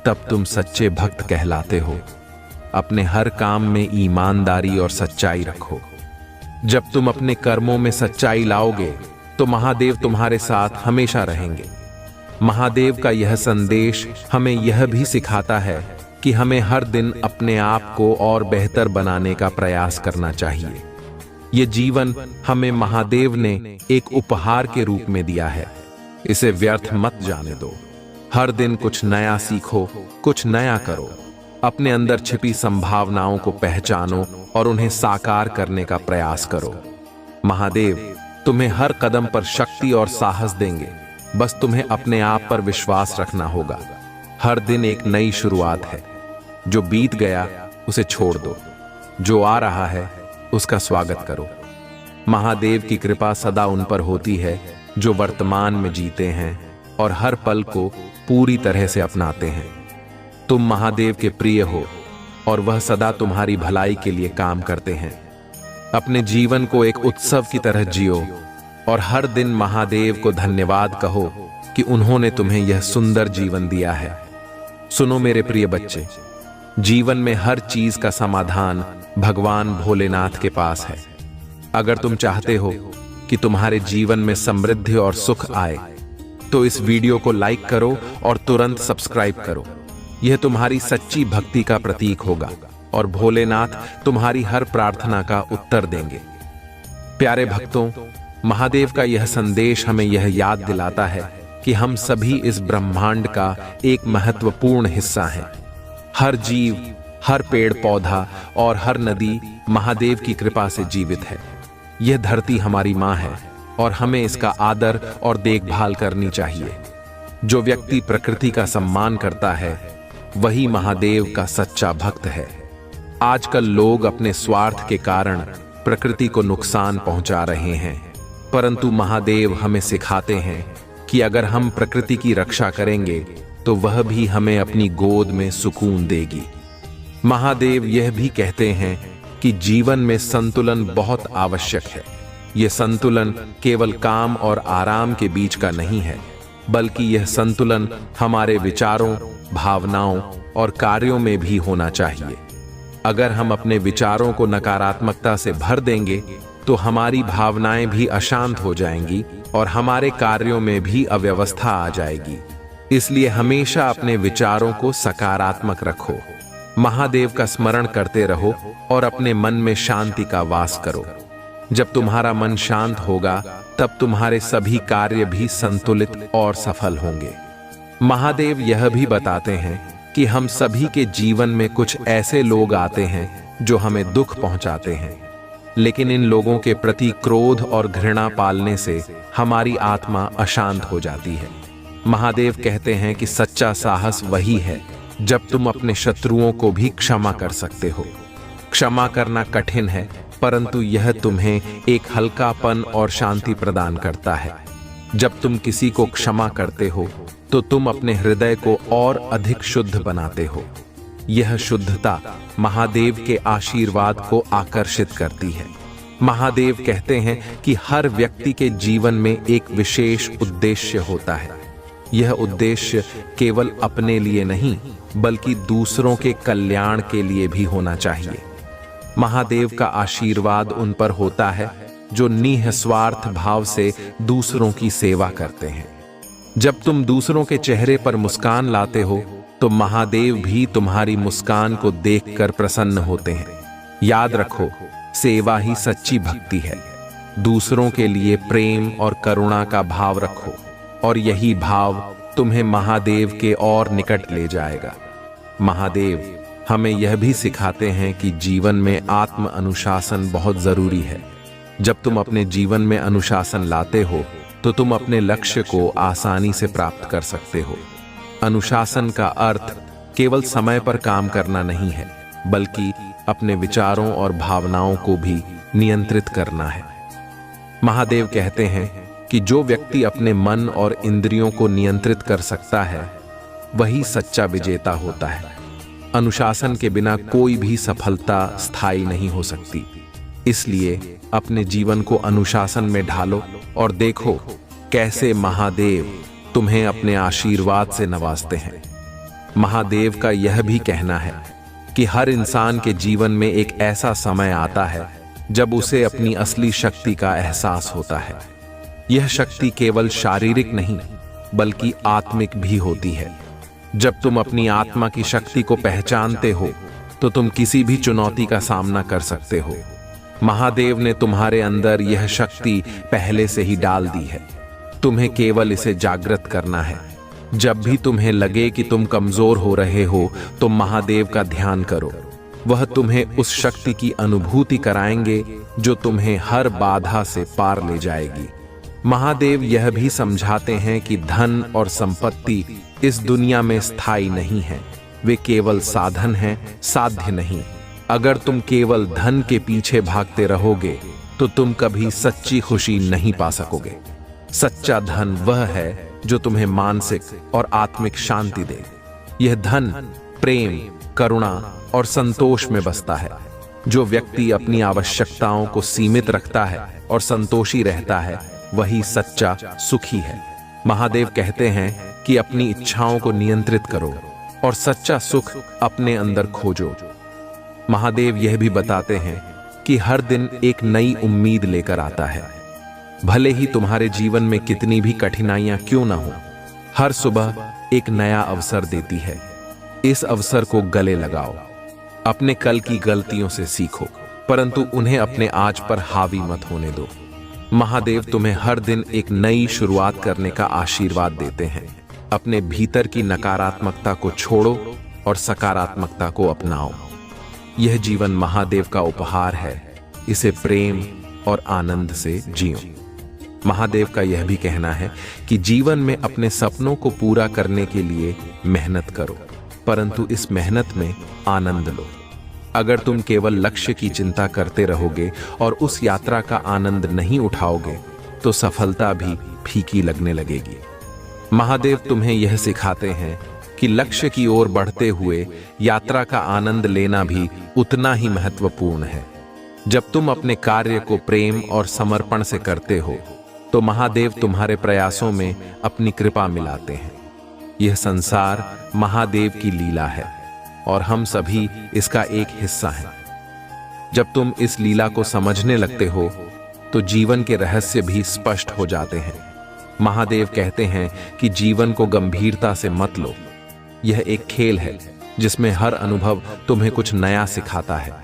तब तुम सच्चे भक्त कहलाते हो। अपने हर काम में ईमानदारी और सच्चाई रखो। जब तुम अपने कर्मों में सच्चाई लाओगे तो महादेव तुम्हारे साथ हमेशा रहेंगे। महादेव का यह संदेश हमें यह भी सिखाता है कि हमें हर दिन अपने आप को और बेहतर बनाने का प्रयास करना चाहिए। ये जीवन हमें महादेव ने एक उपहार के रूप में दिया है, इसे व्यर्थ मत जाने दो। हर दिन कुछ नया सीखो, कुछ नया करो। अपने अंदर छिपी संभावनाओं को पहचानो और उन्हें साकार करने का प्रयास करो। महादेव तुम्हें हर कदम पर शक्ति और साहस देंगे, बस तुम्हें अपने आप पर विश्वास रखना होगा। हर दिन एक नई शुरुआत है। जो बीत गया उसे छोड़ दो, जो आ रहा है उसका स्वागत करो। महादेव की कृपा सदा उन पर होती है जो वर्तमान में जीते हैं और हर पल को पूरी तरह से अपनाते हैं। तुम महादेव के प्रिय हो और वह सदा तुम्हारी भलाई के लिए काम करते हैं। अपने जीवन को एक उत्सव की तरह जियो और हर दिन महादेव को धन्यवाद कहो कि उन्होंने तुम्हें यह सुंदर जीवन दिया है। सुनो मेरे प्रिय बच्चे, जीवन में हर चीज का समाधान भगवान भोलेनाथ के पास है। अगर तुम चाहते हो कि तुम्हारे जीवन में समृद्धि और सुख आए तो इस वीडियो को लाइक करो और तुरंत सब्सक्राइब करो। यह तुम्हारी सच्ची भक्ति का प्रतीक होगा और भोलेनाथ तुम्हारी हर प्रार्थना का उत्तर देंगे। प्यारे भक्तों, महादेव का यह संदेश हमें यह याद दिलाता है कि हम सभी इस ब्रह्मांड का एक महत्वपूर्ण हिस्सा हैं। हर जीव, हर पेड़ पौधा और हर नदी महादेव की कृपा से जीवित है। यह धरती हमारी माँ है और हमें इसका आदर और देखभाल करनी चाहिए। जो व्यक्ति प्रकृति का सम्मान करता है वही महादेव का सच्चा भक्त है। आजकल लोग अपने स्वार्थ के कारण प्रकृति को नुकसान पहुंचा रहे हैं, परंतु महादेव हमें सिखाते हैं कि अगर हम प्रकृति की रक्षा करेंगे तो वह भी हमें अपनी गोद में सुकून देगी। महादेव यह भी कहते हैं कि जीवन में संतुलन बहुत आवश्यक है। यह संतुलन केवल काम और आराम के बीच का नहीं है, बल्कि यह संतुलन हमारे विचारों, भावनाओं और कार्यों में भी होना चाहिए। अगर हम अपने विचारों को नकारात्मकता से भर देंगे तो हमारी भावनाएं भी अशांत हो जाएंगी और हमारे कार्यों में भी अव्यवस्था आ जाएगी। इसलिए हमेशा अपने विचारों को सकारात्मक रखो, महादेव का स्मरण करते रहो और अपने मन में शांति का वास करो। जब तुम्हारा मन शांत होगा तब तुम्हारे सभी कार्य भी संतुलित और सफल होंगे। महादेव यह भी बताते हैं कि हम सभी के जीवन में कुछ ऐसे लोग आते हैं जो हमें दुख पहुंचाते हैं, लेकिन इन लोगों के प्रति क्रोध और घृणा पालने से हमारी आत्मा अशांत हो जाती है। महादेव कहते हैं कि सच्चा साहस वही है जब तुम अपने शत्रुओं को भी क्षमा कर सकते हो। क्षमा करना कठिन है, परंतु यह तुम्हें एक हल्कापन और शांति प्रदान करता है। जब तुम किसी को क्षमा करते हो तो तुम अपने हृदय को और अधिक शुद्ध बनाते हो। यह शुद्धता महादेव के आशीर्वाद को आकर्षित करती है। महादेव कहते हैं कि हर व्यक्ति के जीवन में एक विशेष उद्देश्य होता है। यह उद्देश्य केवल अपने लिए नहीं बल्कि दूसरों के कल्याण के लिए भी होना चाहिए। महादेव का आशीर्वाद उन पर होता है जो निस्वार्थ भाव से दूसरों की सेवा करते हैं। जब तुम दूसरों के चेहरे पर मुस्कान लाते हो तो महादेव भी तुम्हारी मुस्कान को देखकर प्रसन्न होते हैं। याद रखो, सेवा ही सच्ची भक्ति है। दूसरों के लिए प्रेम और करुणा का भाव रखो और यही भाव तुम्हें महादेव के और निकट ले जाएगा। महादेव हमें यह भी सिखाते हैं कि जीवन में आत्म अनुशासन बहुत जरूरी है। जब तुम अपने जीवन में अनुशासन लाते हो तो तुम अपने लक्ष्य को आसानी से प्राप्त कर सकते हो। अनुशासन का अर्थ केवल समय पर काम करना नहीं है, बल्कि अपने विचारों और भावनाओं को भी नियंत्रित करना है। महादेव कहते हैं कि जो व्यक्ति अपने मन और इंद्रियों को नियंत्रित कर सकता है वही सच्चा विजेता होता है। अनुशासन के बिना कोई भी सफलता स्थायी नहीं हो सकती। इसलिए अपने जीवन को अनुशासन में ढालो और देखो कैसे महादेव तुम्हें अपने आशीर्वाद से नवाजते हैं। महादेव का यह भी कहना है कि हर इंसान के जीवन में एक ऐसा समय आता है जब उसे अपनी असली शक्ति का एहसास होता है। यह शक्ति केवल शारीरिक नहीं बल्कि आत्मिक भी होती है। जब तुम अपनी आत्मा की शक्ति को पहचानते हो तो तुम किसी भी चुनौती का सामना कर सकते हो। महादेव ने तुम्हारे अंदर यह शक्ति पहले से ही डाल दी है, तुम्हें केवल इसे जागृत करना है। जब भी तुम्हें लगे कि तुम कमजोर हो रहे हो तो महादेव का ध्यान करो। वह तुम्हें उस शक्ति की अनुभूति कराएंगे जो तुम्हें हर बाधा से पार ले जाएगी। महादेव यह भी समझाते हैं कि धन और संपत्ति इस दुनिया में स्थायी नहीं है, वे केवल साधन हैं, साध्य नहीं। अगर तुम केवल धन के पीछे भागते रहोगे तो तुम कभी सच्ची खुशी नहीं पा सकोगे। सच्चा धन वह है जो तुम्हें मानसिक और आत्मिक शांति दे। यह धन प्रेम, करुणा और संतोष में बसता है। जो व्यक्ति अपनी आवश्यकताओं को सीमित रखता है और संतोषी रहता है वही सच्चा सुखी है। महादेव कहते हैं कि अपनी इच्छाओं को नियंत्रित करो और सच्चा सुख अपने अंदर खोजो। महादेव यह भी बताते हैं कि हर दिन एक नई उम्मीद लेकर आता है। भले ही तुम्हारे जीवन में कितनी भी कठिनाइयां क्यों ना हो, हर सुबह एक नया अवसर देती है। इस अवसर को गले लगाओ। अपने कल की गलतियों से सीखो, परंतु उन्हें अपने आज पर हावी मत होने दो। महादेव तुम्हें हर दिन एक नई शुरुआत करने का आशीर्वाद देते हैं। अपने भीतर की नकारात्मकता को छोड़ो और सकारात्मकता को अपनाओ। यह जीवन महादेव का उपहार है, इसे प्रेम और आनंद से जियो। महादेव का यह भी कहना है कि जीवन में अपने सपनों को पूरा करने के लिए मेहनत करो, परंतु इस मेहनत में आनंद लो। अगर तुम केवल लक्ष्य की चिंता करते रहोगे और उस यात्रा का आनंद नहीं उठाओगे तो सफलता भी फीकी लगने लगेगी। महादेव तुम्हें यह सिखाते हैं कि लक्ष्य की ओर बढ़ते हुए यात्रा का आनंद लेना भी उतना ही महत्वपूर्ण है। जब तुम अपने कार्य को प्रेम और समर्पण से करते हो तो महादेव तुम्हारे प्रयासों में अपनी कृपा मिलाते हैं। यह संसार महादेव की लीला है और हम सभी इसका एक हिस्सा हैं। जब तुम इस लीला को समझने लगते हो तो जीवन के रहस्य भी स्पष्ट हो जाते हैं। महादेव कहते हैं कि जीवन को गंभीरता से मत लो। यह एक खेल है जिसमें हर अनुभव तुम्हें कुछ नया सिखाता है।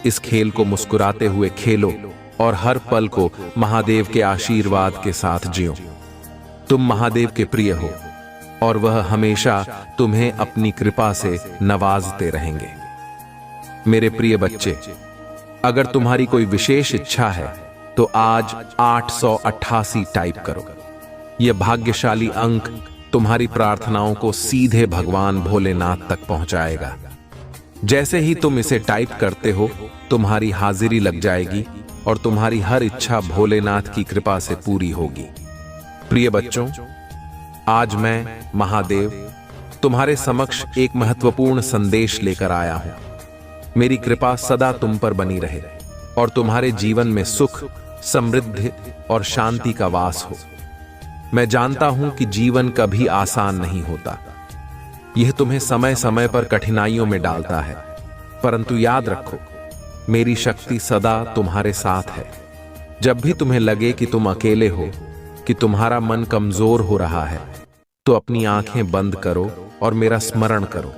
इस खेल को मुस्कुराते हुए खेलो और हर पल को महादेव के आशीर्वाद के साथ जियो। तुम महादेव के प्रिय हो और वह हमेशा तुम्हें अपनी कृपा से नवाजते रहेंगे। मेरे प्रिय बच्चे, अगर तुम्हारी कोई विशेष इच्छा है तो आज 888 टाइप करो। यह भाग्यशाली अंक तुम्हारी प्रार्थनाओं को सीधे भगवान भोलेनाथ तक पहुंचाएगा। जैसे ही तुम इसे टाइप करते हो तुम्हारी हाजिरी लग जाएगी और तुम्हारी हर इच्छा भोलेनाथ की कृपा से पूरी होगी। प्रिय बच्चों, आज मैं महादेव तुम्हारे समक्ष एक महत्वपूर्ण संदेश लेकर आया हूं। मेरी कृपा सदा तुम पर बनी रहे और तुम्हारे जीवन में सुख, समृद्धि और शांति का वास हो। मैं जानता हूं कि जीवन कभी आसान नहीं होता। यह तुम्हें समय समय पर कठिनाइयों में डालता है, परंतु याद रखो, मेरी शक्ति सदा तुम्हारे साथ है। जब भी तुम्हें लगे कि तुम अकेले हो, कि तुम्हारा मन कमजोर हो रहा है, तो अपनी आंखें बंद करो और मेरा स्मरण करो।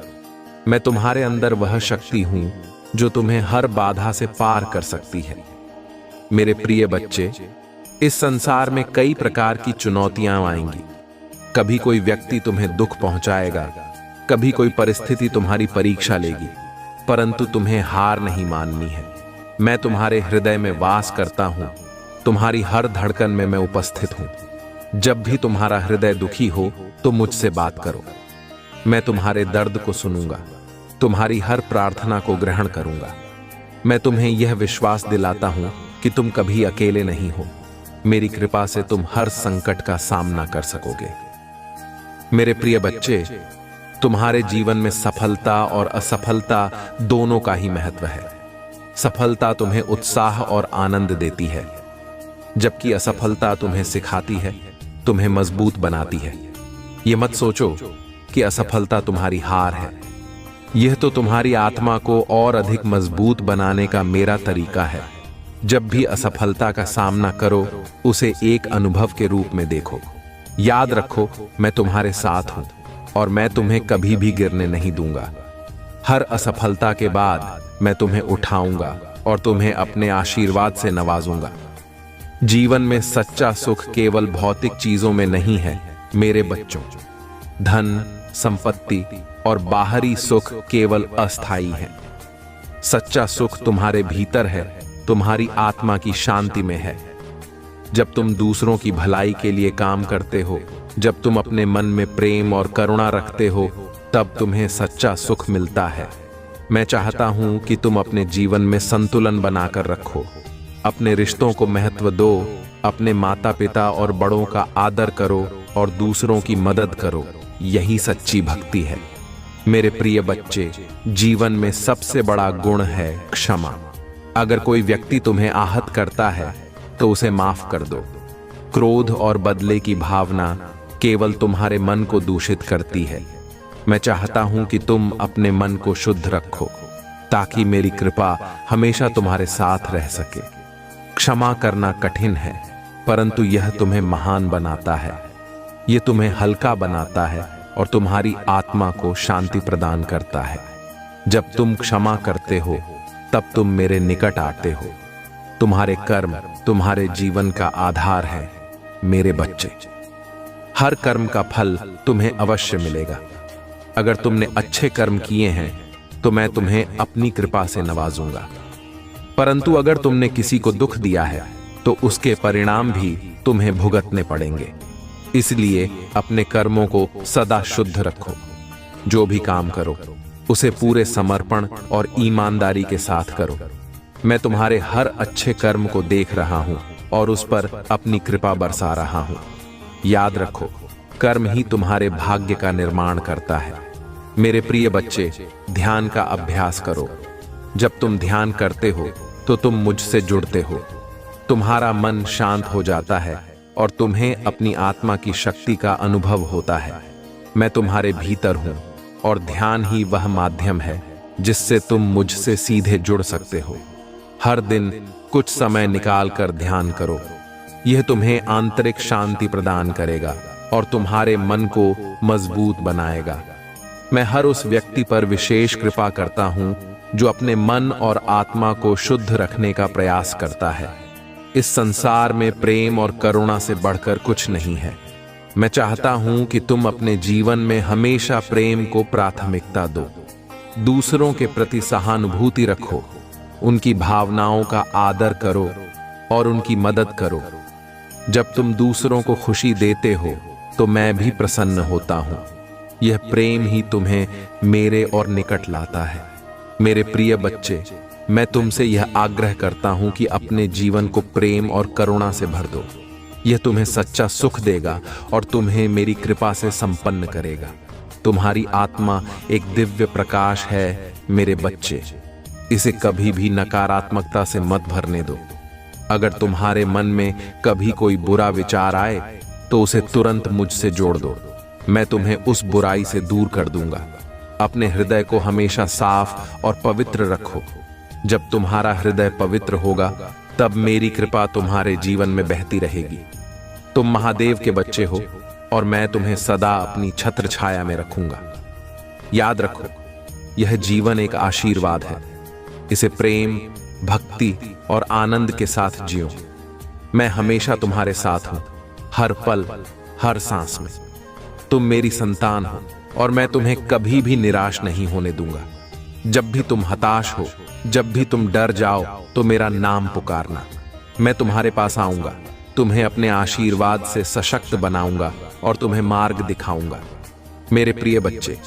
मैं तुम्हारे अंदर वह शक्ति हूं जो तुम्हें हर बाधा से पार कर सकती है। मेरे प्रिय बच्चे, इस संसार में कई प्रकार की चुनौतियां आएंगी। कभी कोई व्यक्ति तुम्हें दुख पहुंचाएगा, कभी कोई परिस्थिति तुम्हारी परीक्षा लेगी, परंतु तुम्हें हार नहीं माननी है। मैं तुम्हारे हृदय में वास करता हूं, तुम्हारी हर धड़कन में मैं उपस्थित हूं। जब भी तुम्हारा हृदय दुखी हो तो मुझसे बात करो। मैं तुम्हारे दर्द को सुनूंगा, तुम्हारी हर प्रार्थना को ग्रहण करूंगा। मैं तुम्हें यह विश्वास दिलाता हूं कि तुम कभी अकेले नहीं हो। मेरी कृपा से तुम हर संकट का सामना कर सकोगे। मेरे प्रिय बच्चे, तुम्हारे जीवन में सफलता और असफलता दोनों का ही महत्व है। सफलता तुम्हें उत्साह और आनंद देती है, जबकि असफलता तुम्हें सिखाती है, तुम्हें मजबूत बनाती है। यह मत सोचो कि असफलता तुम्हारी हार है। यह तो तुम्हारी आत्मा को और अधिक मजबूत बनाने का मेरा तरीका है। जब भी असफलता का सामना करो, उसे एक अनुभव के रूप में देखो। याद रखो, मैं तुम्हारे साथ हूं और मैं तुम्हें कभी भी गिरने नहीं दूंगा। हर असफलता के बाद मैं तुम्हें उठाऊंगा और तुम्हें अपने आशीर्वाद से नवाजूंगा। जीवन में सच्चा सुख केवल भौतिक चीजों में नहीं है मेरे बच्चों। धन, संपत्ति और बाहरी सुख केवल अस्थायी है। सच्चा सुख तुम्हारे भीतर है, तुम्हारी आत्मा की शांति में है। जब तुम दूसरों की भलाई के लिए काम करते हो, जब तुम अपने मन में प्रेम और करुणा रखते हो, तब तुम्हें सच्चा सुख मिलता है। मैं चाहता हूं कि तुम अपने जीवन में संतुलन बनाकर रखो। अपने रिश्तों को महत्व दो, अपने माता पिता और बड़ों का आदर करो और दूसरों की मदद करो। यही सच्ची भक्ति है। मेरे प्रिय बच्चे, जीवन में सबसे बड़ा गुण है क्षमा। अगर कोई व्यक्ति तुम्हें आहत करता है तो उसे माफ कर दो। क्रोध और बदले की भावना केवल तुम्हारे मन को दूषित करती है। मैं चाहता हूं कि तुम अपने मन को शुद्ध रखो, ताकि मेरी कृपा हमेशा तुम्हारे साथ रह सके। क्षमा करना कठिन है, परंतु यह तुम्हें महान बनाता है। यह तुम्हें हल्का बनाता है और तुम्हारी आत्मा को शांति प्रदान करता है। जब तुम क्षमा करते हो, तब तुम मेरे निकट आते हो। तुम्हारे कर्म तुम्हारे जीवन का आधार है मेरे बच्चे। हर कर्म का फल तुम्हें अवश्य मिलेगा। अगर तुमने अच्छे कर्म किए हैं तो मैं तुम्हें अपनी कृपा से नवाजूंगा, परंतु अगर तुमने किसी को दुख दिया है तो उसके परिणाम भी तुम्हें भुगतने पड़ेंगे। इसलिए अपने कर्मों को सदा शुद्ध रखो। जो भी काम करो उसे पूरे समर्पण और ईमानदारी के साथ करो। मैं तुम्हारे हर अच्छे कर्म को देख रहा हूं और उस पर अपनी कृपा बरसा रहा हूं। याद रखो, कर्म ही तुम्हारे भाग्य का निर्माण करता है। मेरे प्रिय बच्चे, ध्यान का अभ्यास करो। जब तुम ध्यान करते हो तो तुम मुझसे जुड़ते हो। तुम्हारा मन शांत हो जाता है और तुम्हें अपनी आत्मा की शक्ति का अनुभव होता है। मैं तुम्हारे भीतर हूं और ध्यान ही वह माध्यम है जिससे तुम मुझसे सीधे जुड़ सकते हो। हर दिन कुछ समय निकाल कर ध्यान करो। यह तुम्हें आंतरिक शांति प्रदान करेगा और तुम्हारे मन को मजबूत बनाएगा। मैं हर उस व्यक्ति पर विशेष कृपा करता हूं जो अपने मन और आत्मा को शुद्ध रखने का प्रयास करता है। इस संसार में प्रेम और करुणा से बढ़कर कुछ नहीं है। मैं चाहता हूं कि तुम अपने जीवन में हमेशा प्रेम को प्राथमिकता दो। दूसरों के प्रति सहानुभूति रखो, उनकी भावनाओं का आदर करो और उनकी मदद करो। जब तुम दूसरों को खुशी देते हो तो मैं भी प्रसन्न होता हूं। यह प्रेम ही तुम्हें मेरे और निकट लाता है। मेरे प्रिय बच्चे, मैं तुमसे यह आग्रह करता हूं कि अपने जीवन को प्रेम और करुणा से भर दो। यह तुम्हें सच्चा सुख देगा और तुम्हें मेरी कृपा से संपन्न करेगा। तुम्हारी आत्मा एक दिव्य प्रकाश है मेरे बच्चे। इसे कभी भी नकारात्मकता से मत भरने दो। अगर तुम्हारे मन में कभी कोई बुरा विचार आए तो उसे तुरंत मुझसे जोड़ दो। मैं तुम्हें उस बुराई से दूर कर दूंगा। अपने हृदय को हमेशा साफ और पवित्र रखो। जब तुम्हारा हृदय पवित्र होगा तब मेरी कृपा तुम्हारे जीवन में बहती रहेगी। तुम महादेव के बच्चे हो और मैं तुम्हें सदा अपनी छत्र छाया में रखूंगा। याद रखो, यह जीवन एक आशीर्वाद है। इसे प्रेम, भक्ति और आनंद के साथ जियो। मैं हमेशा तुम्हारे साथ हूं, हर पल, हर सांस में। तुम मेरी संतान हो और मैं तुम्हें कभी भी निराश नहीं होने दूंगा। जब भी तुम हताश हो, जब भी तुम डर जाओ, तो मेरा नाम पुकारना। मैं तुम्हारे पास आऊंगा, तुम्हें अपने आशीर्वाद से सशक्त बनाऊंगा और तुम्हें मार्ग दिखाऊंगा। मेरे प्रिय बच्चे,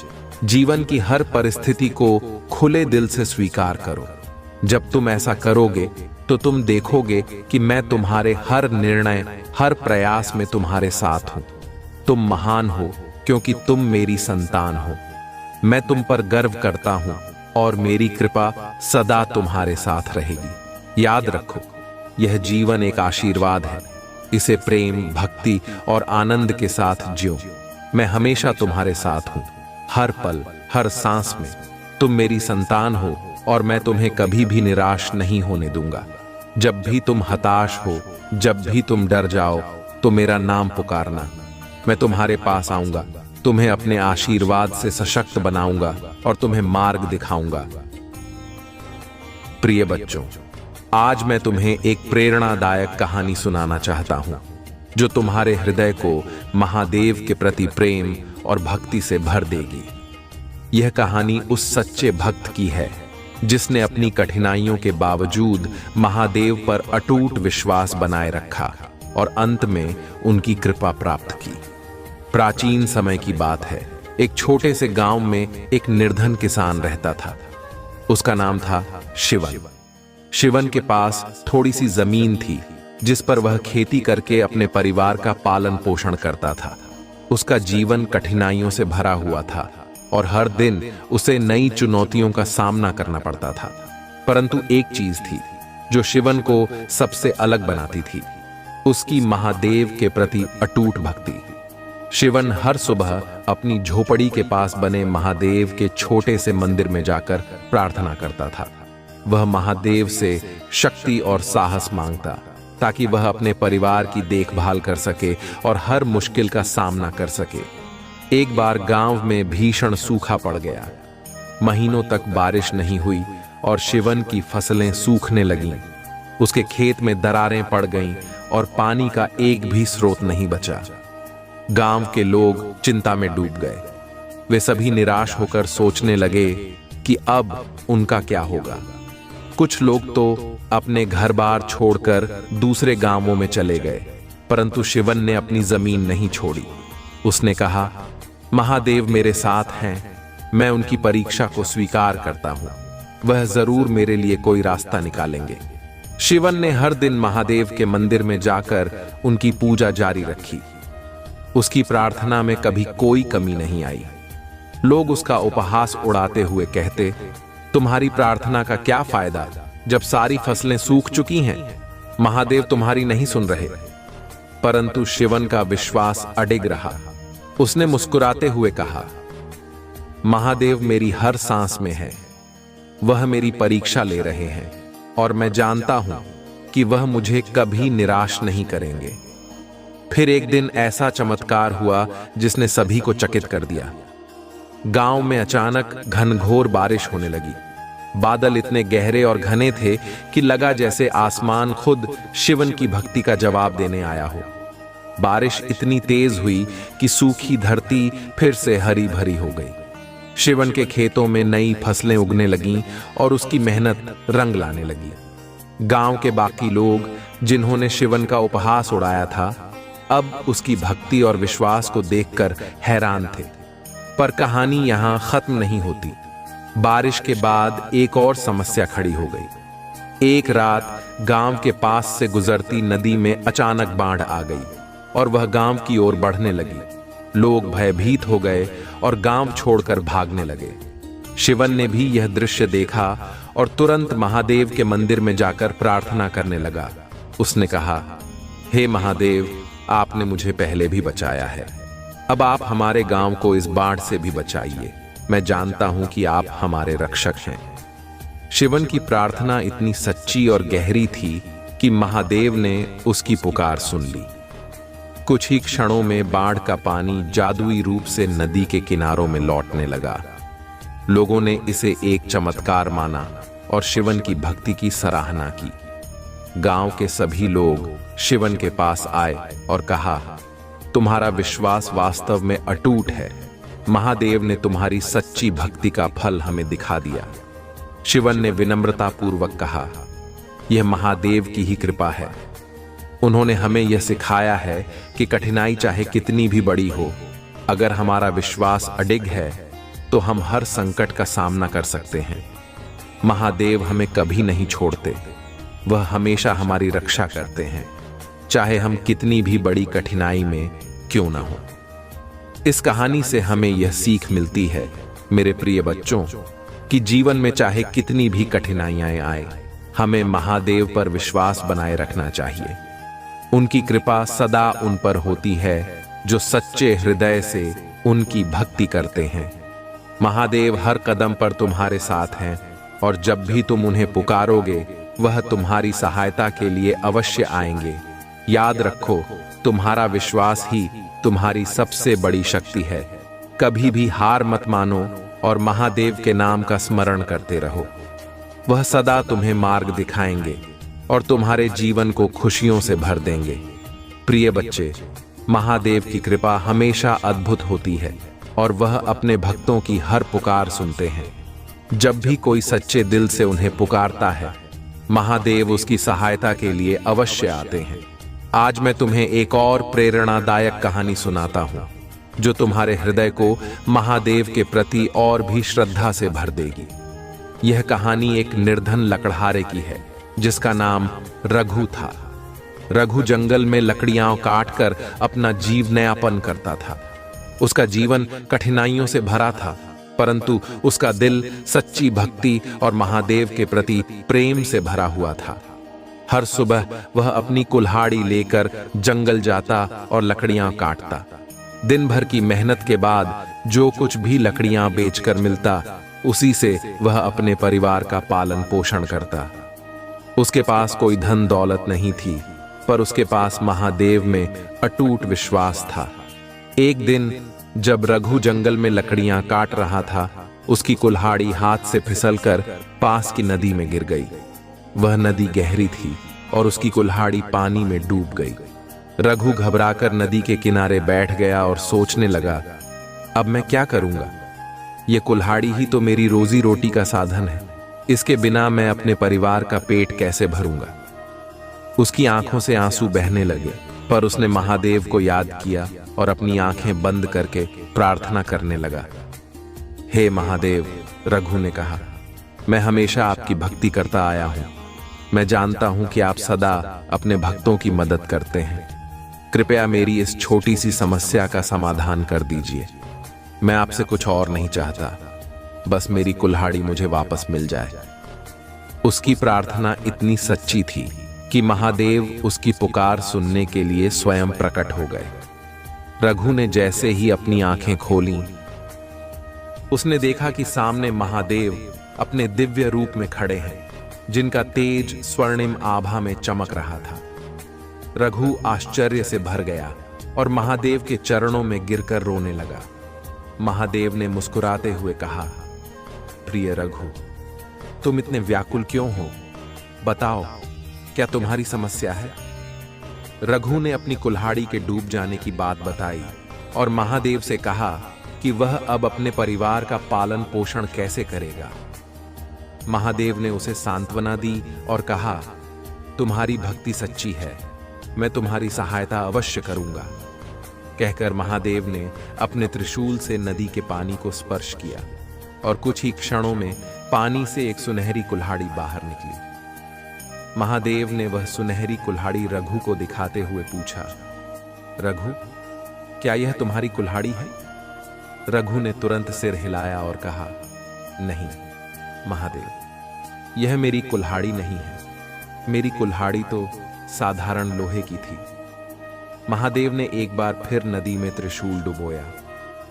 जीवन की हर परिस्थिति को खुले दिल से स्वीकार करो। जब तुम ऐसा करोगे तो तुम देखोगे कि मैं तुम्हारे हर निर्णय, हर प्रयास में तुम्हारे साथ हूं। तुम महान हो क्योंकि तुम मेरी संतान हो। मैं तुम पर गर्व करता हूं और मेरी कृपा सदा तुम्हारे साथ रहेगी। याद रखो, यह जीवन एक आशीर्वाद है। इसे प्रेम, भक्ति और आनंद के साथ जियो। मैं हमेशा तुम्हारे साथ हूं, हर पल, हर सांस में। तुम मेरी संतान हो और मैं तुम्हें कभी भी निराश नहीं होने दूंगा। जब भी तुम हताश हो, जब भी तुम डर जाओ, तो मेरा नाम पुकारना। मैं तुम्हारे पास आऊंगा, तुम्हें अपने आशीर्वाद से सशक्त बनाऊंगा और तुम्हें मार्ग दिखाऊंगा। प्रिय बच्चों, आज मैं तुम्हें एक प्रेरणादायक कहानी सुनाना चाहता हूं, जो तुम्हारे हृदय को महादेव के प्रति प्रेम और भक्ति से भर देगी। यह कहानी उस सच्चे भक्त की है जिसने अपनी कठिनाइयों के बावजूद महादेव पर अटूट विश्वास बनाए रखा और अंत में उनकी कृपा प्राप्त की। प्राचीन समय की बात है। एक छोटे से गांव में एक निर्धन किसान रहता था। उसका नाम था शिवन। शिवन के पास थोड़ी सी जमीन थी जिस पर वह खेती करके अपने परिवार का पालन पोषण करता था। उसका जीवन कठिनाइयों से भरा हुआ था और हर दिन उसे नई चुनौतियों का सामना करना पड़ता था। परंतु एक चीज थी जो शिवन को सबसे अलग बनाती थी, उसकी महादेव के प्रति अटूट भक्ति। शिवन हर सुबह अपनी झोपड़ी के पास बने महादेव के छोटे से मंदिर में जाकर प्रार्थना करता था। वह महादेव से शक्ति और साहस मांगता ताकि वह अपने परिवार की देखभाल कर सके और हर मुश्किल का सामना कर सके। एक बार गांव में भीषण सूखा पड़ गया। महीनों तक बारिश नहीं हुई और शिवन की फसलें सूखने लगीं। उसके खेत में दरारें पड़ गईं और पानी का एक भी स्रोत नहीं बचा। गांव के लोग चिंता में डूब गए। वे सभी निराश होकर सोचने लगे कि अब उनका क्या होगा। कुछ लोग तो अपने घर-बार छोड़कर दूसरे गांवों में चले गए, परंतु शिवन ने अपनी जमीन नहीं छोड़ी। उसने कहा, महादेव मेरे साथ हैं, मैं उनकी परीक्षा को स्वीकार करता हूं। वह जरूर मेरे लिए कोई रास्ता निकालेंगे। शिवन ने हर दिन महादेव के मंदिर में जाकर उनकी पूजा जारी रखी। उसकी प्रार्थना में कभी कोई कमी नहीं आई। लोग उसका उपहास उड़ाते हुए कहते, तुम्हारी प्रार्थना का क्या फायदा जब सारी फसलें सूख चुकी हैं? महादेव तुम्हारी नहीं सुन रहे। परंतु शिवन का विश्वास अडिग रहा। उसने मुस्कुराते हुए कहा, महादेव मेरी हर सांस में है। वह मेरी परीक्षा ले रहे हैं और मैं जानता हूं कि वह मुझे कभी निराश नहीं करेंगे। फिर एक दिन ऐसा चमत्कार हुआ जिसने सभी को चकित कर दिया। गांव में अचानक घनघोर बारिश होने लगी। बादल इतने गहरे और घने थे कि लगा जैसे आसमान खुद शिवन की भक्ति का जवाब देने आया हो। बारिश इतनी तेज हुई कि सूखी धरती फिर से हरी भरी हो गई। शिवन के खेतों में नई फसलें उगने लगीं और उसकी मेहनत रंग लाने लगी। गांव के बाकी लोग जिन्होंने शिवन का उपहास उड़ाया था, अब उसकी भक्ति और विश्वास को देखकर हैरान थे। पर कहानी यहां खत्म नहीं होती। बारिश के बाद एक और समस्या खड़ी हो गई। एक रात गांव के पास से गुजरती नदी में अचानक बाढ़ आ गई और वह गांव की ओर बढ़ने लगी। लोग भयभीत हो गए और गांव छोड़कर भागने लगे। शिवन ने भी यह दृश्य देखा और तुरंत महादेव के मंदिर में जाकर प्रार्थना करने लगा। उसने कहा, हे महादेव, आपने मुझे पहले भी बचाया है, अब आप हमारे गांव को इस बाढ़ से भी बचाइए। मैं जानता हूं कि आप हमारे रक्षक हैं। शिवन की प्रार्थना इतनी सच्ची और गहरी थी कि महादेव ने उसकी पुकार सुन ली। कुछ ही क्षणों में बाढ़ का पानी जादुई रूप से नदी के किनारों में लौटने लगा। लोगों ने इसे एक चमत्कार माना और शिवन की भक्ति की सराहना की। गांव के सभी लोग शिवन के पास आए और कहा, तुम्हारा विश्वास वास्तव में अटूट है। महादेव ने तुम्हारी सच्ची भक्ति का फल हमें दिखा दिया। शिवन ने विनम्रता पूर्वक कहा, यह महादेव की ही कृपा है। उन्होंने हमें यह सिखाया है कि कठिनाई चाहे कितनी भी बड़ी हो, अगर हमारा विश्वास अडिग है तो हम हर संकट का सामना कर सकते हैं। महादेव हमें कभी नहीं छोड़ते, वह हमेशा हमारी रक्षा करते हैं, चाहे हम कितनी भी बड़ी कठिनाई में क्यों ना हो। इस कहानी से हमें यह सीख मिलती है मेरे प्रिय बच्चों कि जीवन में चाहे कितनी भी कठिनाइयां आए, हमें महादेव पर विश्वास बनाए रखना चाहिए। उनकी कृपा सदा उन पर होती है जो सच्चे हृदय से उनकी भक्ति करते हैं। महादेव हर कदम पर तुम्हारे साथ हैं और जब भी तुम उन्हें पुकारोगे वह तुम्हारी सहायता के लिए अवश्य आएंगे। याद रखो, तुम्हारा विश्वास ही तुम्हारी सबसे बड़ी शक्ति है। कभी भी हार मत मानो और महादेव के नाम का स्मरण करते रहो। वह सदा तुम्हें मार्ग दिखाएंगे और तुम्हारे जीवन को खुशियों से भर देंगे। प्रिय बच्चे, महादेव की कृपा हमेशा अद्भुत होती है और वह अपने भक्तों की हर पुकार सुनते हैं। जब भी कोई सच्चे दिल से उन्हें पुकारता है, महादेव उसकी सहायता के लिए अवश्य आते हैं। आज मैं तुम्हें एक और प्रेरणादायक कहानी सुनाता हूं जो तुम्हारे हृदय को महादेव के प्रति और भी श्रद्धा से भर देगी। यह कहानी एक निर्धन लकड़हारे की है जिसका नाम रघु था। रघु जंगल में लकड़ियां काटकर अपना जीवनयापन करता था। उसका जीवन कठिनाइयों से भरा था, परंतु उसका दिल सच्ची भक्ति और महादेव के प्रति प्रेम से भरा हुआ था। हर सुबह वह अपनी कुल्हाड़ी लेकर जंगल जाता और लकड़ियां काटता। दिन भर की मेहनत के बाद जो कुछ भी लकड़ियां बेचकर मिलता, उसी से वह अपने परिवार का पालन पोषण करता। उसके पास कोई धन दौलत नहीं थी, पर उसके पास महादेव में अटूट विश्वास था। एक दिन जब रघु जंगल में लकड़ियां काट रहा था, उसकी कुल्हाड़ी हाथ से फिसलकर पास की नदी में गिर गई। वह नदी गहरी थी और उसकी कुल्हाड़ी पानी में डूब गई। रघु घबराकर नदी के किनारे बैठ गया और सोचने लगा, अब मैं क्या करूंगा? ये कुल्हाड़ी ही तो मेरी रोजी रोटी का साधन है। इसके बिना मैं अपने परिवार का पेट कैसे भरूंगा? उसकी आंखों से आंसू बहने लगे, पर उसने महादेव को याद किया और अपनी आंखें बंद करके प्रार्थना करने लगा। हे महादेव, रघु ने कहा, मैं हमेशा आपकी भक्ति करता आया हूं। मैं जानता हूं कि आप सदा अपने भक्तों की मदद करते हैं। कृपया मेरी इस छोटी सी समस्या का समाधान कर दीजिए। मैं आपसे कुछ और नहीं चाहता, बस मेरी कुल्हाड़ी मुझे वापस मिल जाए। उसकी प्रार्थना इतनी सच्ची थी कि महादेव उसकी पुकार सुनने के लिए स्वयं प्रकट हो गए। रघु ने जैसे ही अपनी आंखें खोलीं, उसने देखा कि सामने महादेव अपने दिव्य रूप में खड़े हैं, जिनका तेज स्वर्णिम आभा में चमक रहा था। रघु आश्चर्य से भर गया और महादेव के चरणों में गिरकर रोने लगा। महादेव ने मुस्कुराते हुए कहा, प्रिय रघु, तुम इतने व्याकुल क्यों हो? बताओ, क्या तुम्हारी समस्या है? रघु ने अपनी कुल्हाड़ी के डूब जाने की बात बताई और महादेव से कहा कि वह अब अपने परिवार का पालन पोषण कैसे करेगा। महादेव ने उसे सांत्वना दी और कहा, तुम्हारी भक्ति सच्ची है, मैं तुम्हारी सहायता अवश्य करूंगा। कहकर महादेव ने अपने त्रिशूल से नदी के पानी को स्पर्श किया और कुछ ही क्षणों में पानी से एक सुनहरी कुल्हाड़ी बाहर निकली। महादेव ने वह सुनहरी कुल्हाड़ी रघु को दिखाते हुए पूछा, रघु, क्या यह तुम्हारी कुल्हाड़ी है? रघु ने तुरंत सिर हिलाया और कहा, नहीं महादेव, यह मेरी कुल्हाड़ी नहीं है। मेरी कुल्हाड़ी तो साधारण लोहे की थी। महादेव ने एक बार फिर नदी में त्रिशूल डुबोया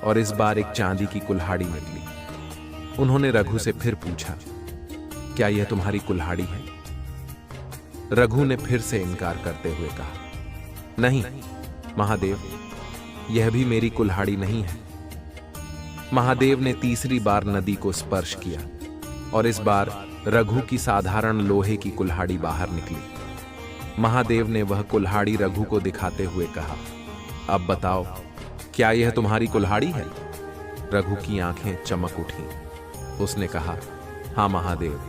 और इस बार एक चांदी की कुल्हाड़ी निकली। उन्होंने रघु से फिर पूछा, क्या यह तुम्हारी कुल्हाड़ी है? रघु ने फिर से इनकार करते हुए कहा, नहीं महादेव, यह भी मेरी कुल्हाड़ी नहीं है। महादेव ने तीसरी बार नदी को स्पर्श किया और इस बार रघु की साधारण लोहे की कुल्हाड़ी बाहर निकली। महादेव ने वह कुल्हाड़ी रघु को दिखाते हुए कहा, अब बताओ, क्या यह तुम्हारी कुल्हाड़ी है? रघु की आंखें चमक उठी। उसने कहा, हाँ महादेव,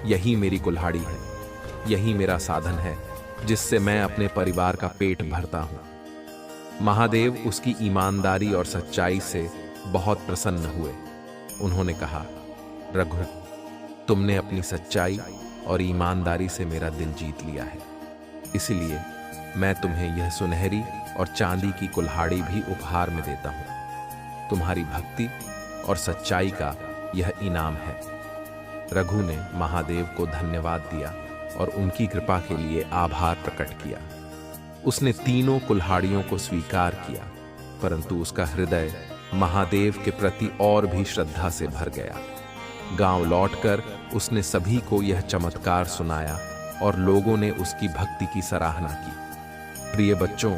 यही मेरी कुल्हाड़ी है। यही मेरा साधन है जिससे मैं अपने परिवार का पेट भरता हूं। महादेव उसकी ईमानदारी और सच्चाई से बहुत प्रसन्न हुए। उन्होंने कहा, रघु, तुमने अपनी सच्चाई और ईमानदारी से मेरा दिल जीत लिया है, इसलिए मैं तुम्हें यह सुनहरी और चांदी की कुल्हाड़ी भी उपहार में देता हूं। तुम्हारी भक्ति और सच्चाई का यह इनाम है। रघु ने महादेव को धन्यवाद दिया और उनकी कृपा के लिए आभार प्रकट किया। उसने तीनों कुल्हाड़ियों को स्वीकार किया, परंतु उसका हृदय महादेव के प्रति और भी श्रद्धा से भर गया। गांव लौटकर उसने सभी को यह चमत्कार सुनाया और लोगों ने उसकी भक्ति की सराहना की। प्रिय बच्चों,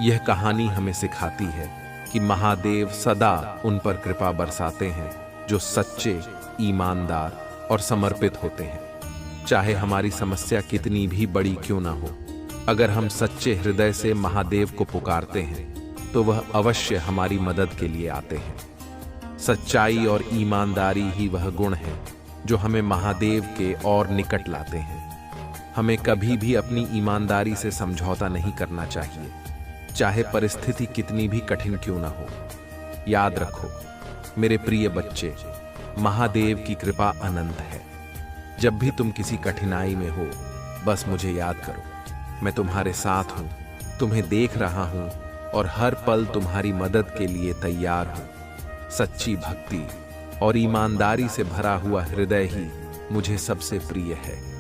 यह कहानी हमें सिखाती है कि महादेव सदा उन पर कृपा बरसाते हैं जो सच्चे, ईमानदार और समर्पित होते हैं। चाहे हमारी समस्या कितनी भी बड़ी क्यों ना हो, अगर हम सच्चे हृदय से महादेव को पुकारते हैं तो वह अवश्य हमारी मदद के लिए आते हैं। सच्चाई और ईमानदारी ही वह गुण है जो हमें महादेव के और निकट लाते हैं। हमें कभी भी अपनी ईमानदारी से समझौता नहीं करना चाहिए, चाहे परिस्थिति कितनी भी कठिन क्यों ना हो। याद रखो मेरे प्रिय बच्चे, महादेव की कृपा अनंत है। जब भी तुम किसी कठिनाई में हो, बस मुझे याद करो, मैं तुम्हारे साथ हूं, तुम्हें देख रहा हूं और हर पल तुम्हारी मदद के लिए तैयार हूं। सच्ची भक्ति और ईमानदारी से भरा हुआ हृदय ही मुझे सबसे प्रिय है।